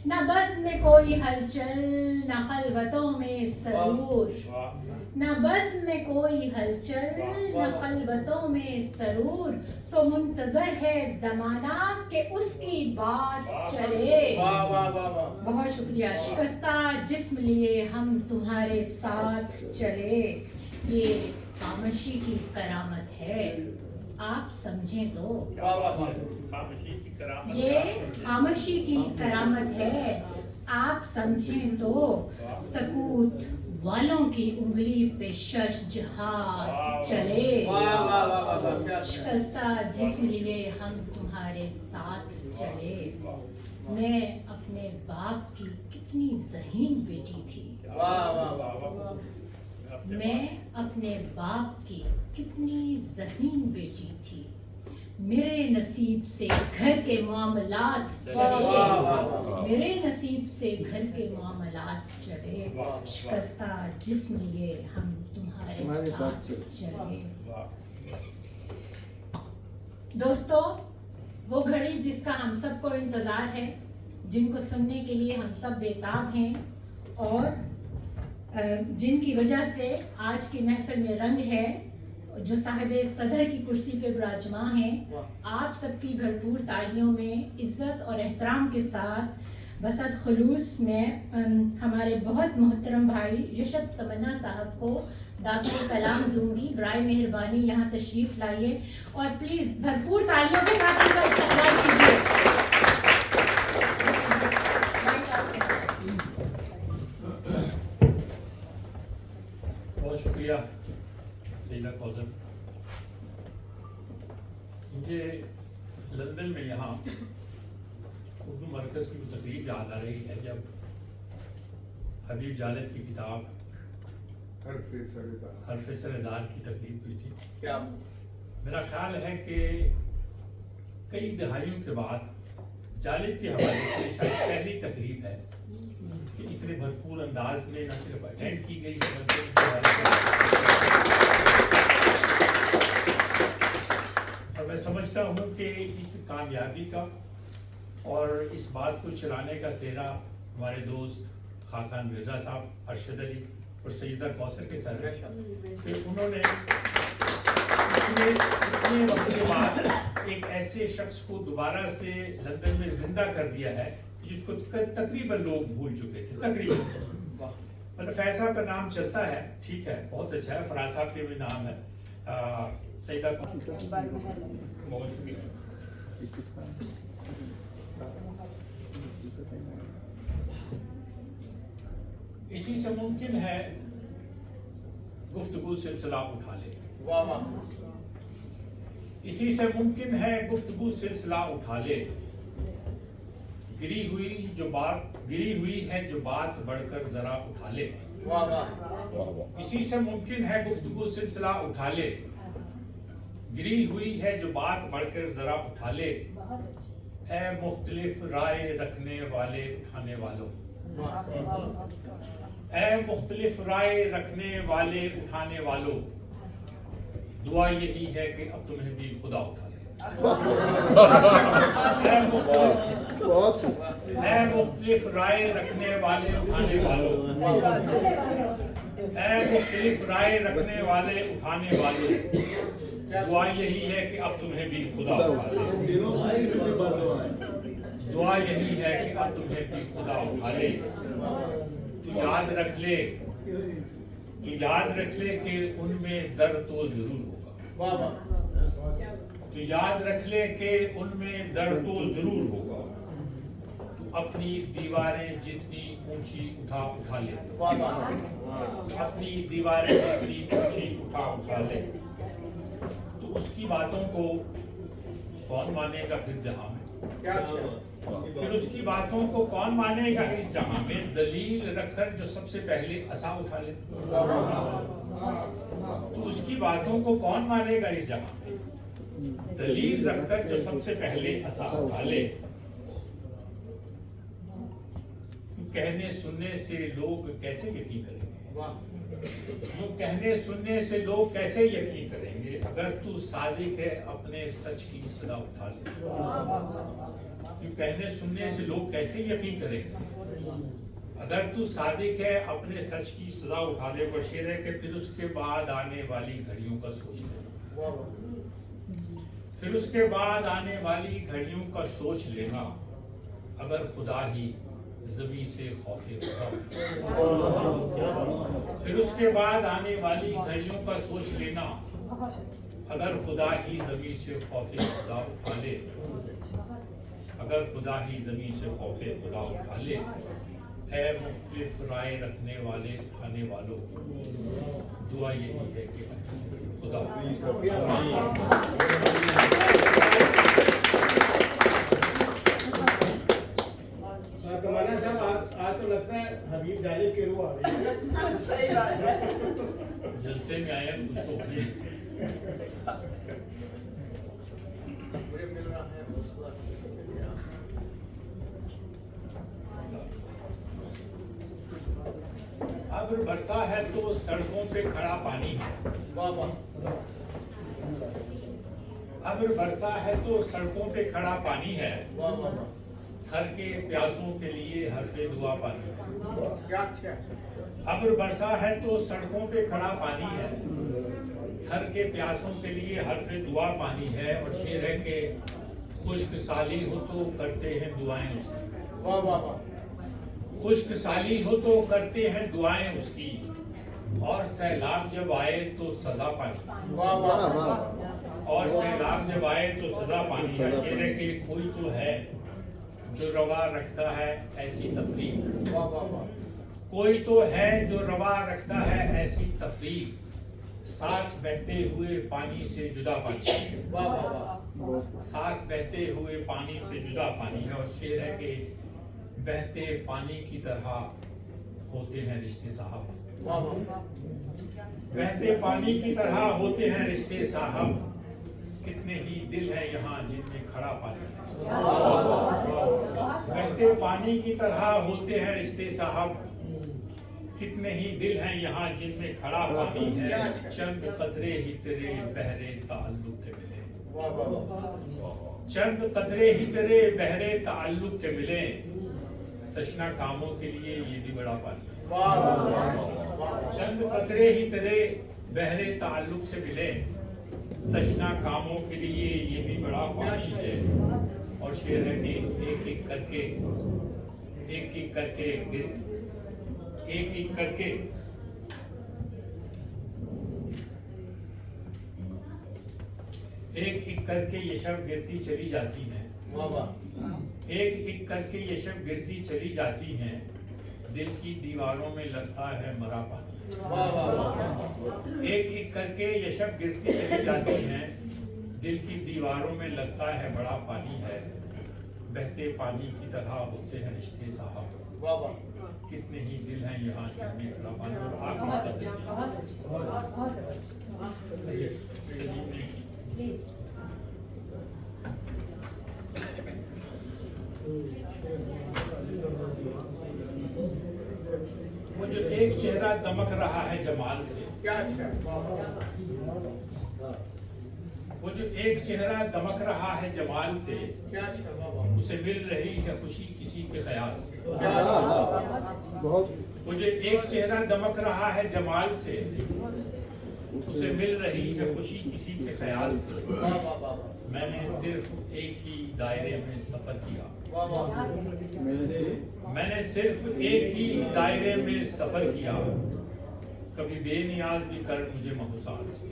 न बज़्म में कोई हलचल न खलवतों में सरूर, न बज़्म में कोई हलचल न खलवतों में सरूर, सो मुंतज़र है ज़माना के उसकी बात चले। बहुत शुक्रिया। शिकस्ता जिस्म लिए हम तुम्हारे साथ चले, ये खामोशी की करामत है, आप समझें तो। ये खामोशी की करामत है, आप समझें तो। सकूत वालों की उंगली पे शशजहाद चले, शिकस्ता जिस्म लिए हम तुम्हारे साथ चले। मैं अपने बाप की कितनी ज़हीन बेटी थी, मैं अपने बाप की कितनी ज़हीन बेटी थी, मेरे नसीब से घर के मामलात चले, मेरे नसीब से घर के मामलात चले, शिकस्ता जिस्म लिए हम तुम्हारे साथ चले। दोस्तों, वो घड़ी जिसका हम सबको इंतज़ार है, जिनको सुनने के लिए हम सब बेताब हैं और जिनकी वजह से आज की महफिल में रंग है, जो साहिब सदर की कुर्सी पे विराजमान हैं, आप सबकी भरपूर तालियों में इज़्ज़त और एहतराम के साथ बसत खुलूस में हमारे बहुत मोहतरम भाई यशत तमन्ना साहब को दाखिल कलाम दूंगी। बराए मेहरबानी यहाँ तशरीफ़ लाइए और प्लीज़ भरपूर तालियों के साथ उनका इस्तक़बाल कीजिए। बहुत शुक्रिया सईदा कौसर। मुझे लंदन में यहाँ उर्दू मरकज़ की तकरीब याद आ रही है, जब हबीब जालिद की किताब हरफ़े सरेदार की तकरीब हुई थी। क्या मेरा ख्याल है कि कई दहाइयों के बाद जालिद के हवाले से शायद पहली तकरीब है कि इतने भरपूर अंदाज में न सिर्फ अटेंड की गई है और मैं समझता हूँ कि इस कामयाबी का और इस बात को चलाने का सेहरा हमारे दोस्त खाकान मिर्ज़ा साहब, अरशद अली और सईदा कौसर के सर है कि उन्होंने इतने वक्त के बाद एक ऐसे शख्स को दोबारा से लंदन में जिंदा कर दिया है जिसको तकरीबन लोग भूल चुके थे। तकरीबन मतलब फैज साहब का नाम चलता है, ठीक है, बहुत अच्छा है, फराज साहब के भी नाम है, सईदा इसी से मुमकिन है गुफ्तगू सिलसिला उठा ले। वाह वाह। इसी से मुमकिन है गुफ्तगू सिलसिला उठा ले, गिरी हुई है जो बात बढ़कर जरा उठा ले। वाह वाह। इसी से मुमकिन है गुफ्तगू सिलसिला उठा ले, गिरी हुई है जो बात बढ़कर जरा उठा ले। ऐ मुख्तलिफ राय रखने वाले उठाने वालों, ऐ मुख्तलिफ राय रखने वाले उठाने वालों, दुआ यही है कि अब तुम्हें भी खुदा उठा ले। ऐ मुख्तलिफ राय रखने वाले उठाने वालों, ऐ मुख्तलिफ राय रखने वाले उठाने वालों, दुआ यही है कि अब तुम्हें भी खुदा उठा ले। दुआ यही है कि अब तुम्हें भी खुदा उठा ले। तू याद रख ले कि उनमें दर्द तो जरूर होगा। तू याद रख ले कि उनमें दर्द तो जरूर होगा। तू अपनी दीवारें जितनी ऊंची उठा ले। अपनी दीवारें जितनी ऊंची उठा ले। तो उसकी बातों को कौन मानेगा फिर जहां में? फिर उसकी बातों को कौन मानेगा इस जहां में? दलील रखकर जो सबसे पहले असा उठा ले। तो उसकी बातों को कौन मानेगा इस जहां में? दलील रखकर जो सबसे पहले असा उठा ले। कहने सुनने से लोग कैसे यकीन करेंगे? यूं कहने सुनने से लोग कैसे यकीन करेंगे? अगर तू सादिक है अपने सच की सदा उठा ले। यूं कहने सुनने से लोग कैसे यकीन करेंगे? अगर तू सादिक है अपने सच की सदा उठा ले। वो शेर है कि फिर उसके बाद आने वाली घड़ियों का सोच लेना। फिर उसके बाद आने वाली घड़ियों का सोच लेना। अगर खुदा ही ज़मीं से खौफे खुदा। फिर उसके बाद आने वाली घड़ियों का सोच लेना। अगर खुदा ही ज़मीं से खौफे खुदा उठा ले। अगर खुदा ही ज़मीं से खौफे खुदा उठा ले। ऐ मुख्तलिफ राय रखने वाले उठाने वालों, दुआ यही है कि खुदा कमाना साहब आज तो लगता है हबीब जालिब की रूह आ गई है। सही बात है। जलसे में आए कुछ तो होने। अब बरसा है तो सड़कों पे खड़ा पानी है। अब बरसा है तो सड़कों पे खड़ा पानी है। हर के प्यासों के लिए हरफे दुआ पानी है। अब बरसा है तो सड़कों पे खड़ा पानी है। हर के प्यासों के लिए हरफे दुआ पानी है। और शेर है कि खुश्क साली हो तो करते हैं दुआएं उसकी। खुश्क साली हो तो करते हैं दुआएं उसकी। और सैलाब जब आए तो सजा पानी। और सैलाब जब आए तो सजा पानी है। शेर है कि कोई तो है जो रवा रखता है ऐसी तफरीक। कोई तो है जो रवा रखता है ऐसी तफरीक। साथ बहते हुए पानी से जुदा पानी। साथ बहते हुए पानी से जुदा पानी है। और शेर है कि बहते पानी की तरह होते हैं रिश्ते साहब। बहते पानी की तरह होते हैं रिश्ते साहब। कितने ही दिल हैं यहाँ जिनमें खड़ा पानी है। बहते पानी की तरह होते हैं रिश्ते साहब। कितने ही दिल हैं यहाँ जिनमें खड़ा पानी है। चंद कतरे ही तेरे बहरे ताल्लुक के मिले। चंद कतरे ही तेरे बहरे ताल्लुक के मिले। तशना कामों के लिए ये भी बड़ा पानी है। चंद कतरे ही तेरे बहरे ताल्लुक से मिले। तशना कामों के लिए ये भी बड़ा पानी है। और शेर है कि एक एक करके एक एक करके ये शब गिरती चली जाती हैं। एक एक करके ये शब गिरती चली जाती हैं। दिल की दीवारों में लगता है मरा पानी। एक एक करके ये शब गिरती चली जाती हैं। दिल की दीवारों में लगता है बड़ा पानी है। बहते पानी की तरह होते हैं रिश्ते साहब। कितने ही दिल हैं यहाँ जिनमें खड़ा पानी। वो जो एक चेहरा दमक रहा है जमाल से। वो जो एक चेहरा दमक रहा है जमाल से, उसे मिल रही है खुशी किसी के ख्याल से। वो जो एक चेहरा दमक रहा है जमाल से, उसे मिल रही है खुशी किसी के ख्याल से। मैंने सिर्फ एक ही दायरे में सफर किया, मैंने सिर्फ एक ही दायरे में सफर किया, कभी बेनियाज भी कर मुझे महसूस से।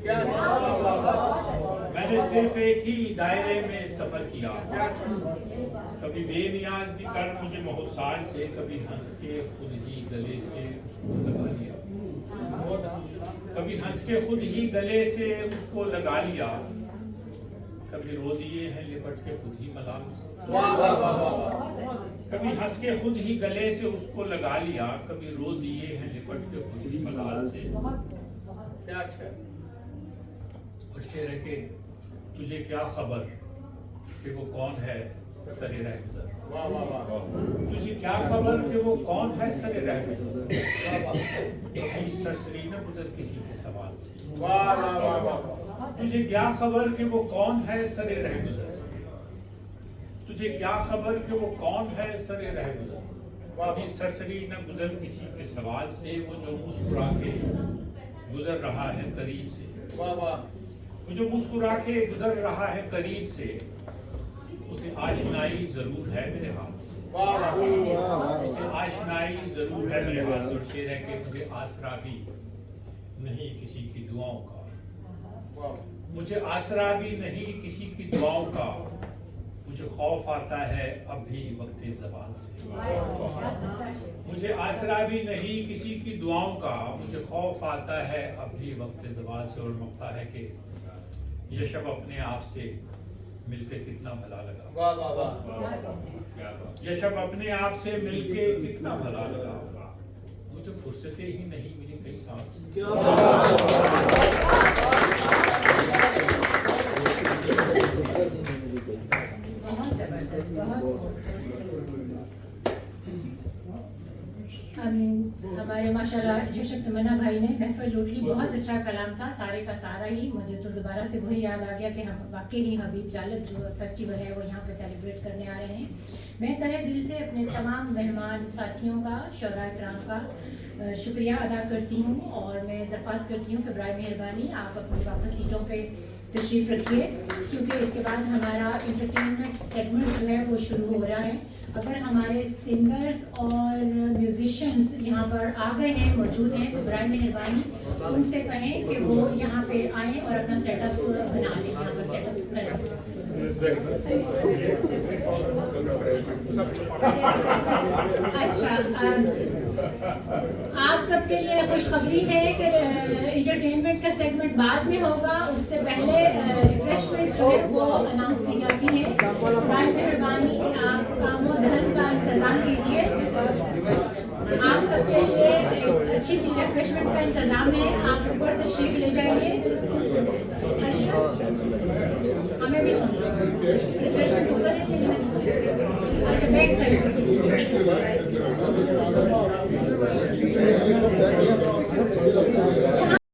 मैंने सिर्फ एक ही दायरे में सफर किया, कभी बेनियाज भी कर मुझे महसूस से, कभी हंस के खुद ही गले से उसको लगा लिया, कभी हंस के खुद ही गले से उसको लगा लिया, कभी रो दिए हैं लिपट के खुद ही मलाल से। कभी हंस के खुद ही गले से उसको लगा लिया, कभी रो दिए हैं लिपट के खुद ही मलाल से। और शेर है कि तुझे क्या खबर कि वो कौन है सरे रहगुजर, तुझे क्या खबर कि वो कौन है सरे रहगुजर, सरसरी न गुजर किसी के सवाल से। तुझे क्या खबर कि वो कौन है सरे रहगुजर, तुझे क्या खबर कि वो कौन है सरे रहगुजर, अभी सरसरी न गुजर किसी के सवाल से। वो जो मुस्कुरा के गुजर रहा है करीब से, वो जो मुस्कुरा के गुजर रहा है करीब से, उसे आशनाई जरूर है मेरे हाथ से, उसे आशनाई जरूर है मेरे हाथ से। और शेर है कि मुझे आसरा भी नहीं किसी की दुआओं का, मुझे आसरा भी नहीं किसी की दुआओं का, मुझे खौफ आता है अब भी वक्त ज़बान से। मुझे आसरा भी नहीं किसी की दुआओं का, मुझे खौफ आता है अब भी वक्त ज़बान से। और मौका है कि ये शब अपने आप से मिलके कितना भला लगा, ये शब अपने आप से मिलके कितना भला लगा, मुझे फुर्सतें ही नहीं मिली कई साल से। हमारे माशाल्लाह जशक तमन्ना भाई ने महफिल लूट ली, बहुत अच्छा कलाम था सारे का सारा ही। मुझे तो दोबारा से वही याद आ गया कि हम वाकई ही हबीब जालिब जो फेस्टिवल है वो यहाँ पे सेलिब्रेट करने आ रहे हैं। मैं तहे दिल से अपने तमाम मेहमान साथियों का, शौरा इकराम का शुक्रिया अदा करती हूँ और मैं दरख्वास्त करती हूँ कि बराए मेहरबानी आप अपनी वापस सीटों पे तशरीफ़ रखिए, क्योंकि इसके बाद हमारा इंटरटेनमेंट सेगमेंट जो है वो शुरू हो रहा है। अगर हमारे सिंगर्स और म्यूजिशियंस यहाँ पर आ गए हैं, मौजूद हैं, तो बराए मेहरबानी उनसे कहें कि वो यहाँ पे आएँ और अपना सेटअप बना लें, यहाँ पर सेटअप करें। अच्छा, आप सबके लिए खुशखबरी है कि इंटरटेनमेंट का सेगमेंट बाद में होगा, उससे पहले रिफ्रेशमेंट जो है वो अनाउंस की जाती है। बराए मेहरबानी आप कामो धन का इंतज़ाम कीजिए। आप सबके लिए एक अच्छी सी रिफ्रेशमेंट का इंतज़ाम है, आप ऊपर तशरीफ ले जाइए। हमें भी सुनिए, रिफ्रेशमेंट ऊपर है। अच्छा, बैक साइड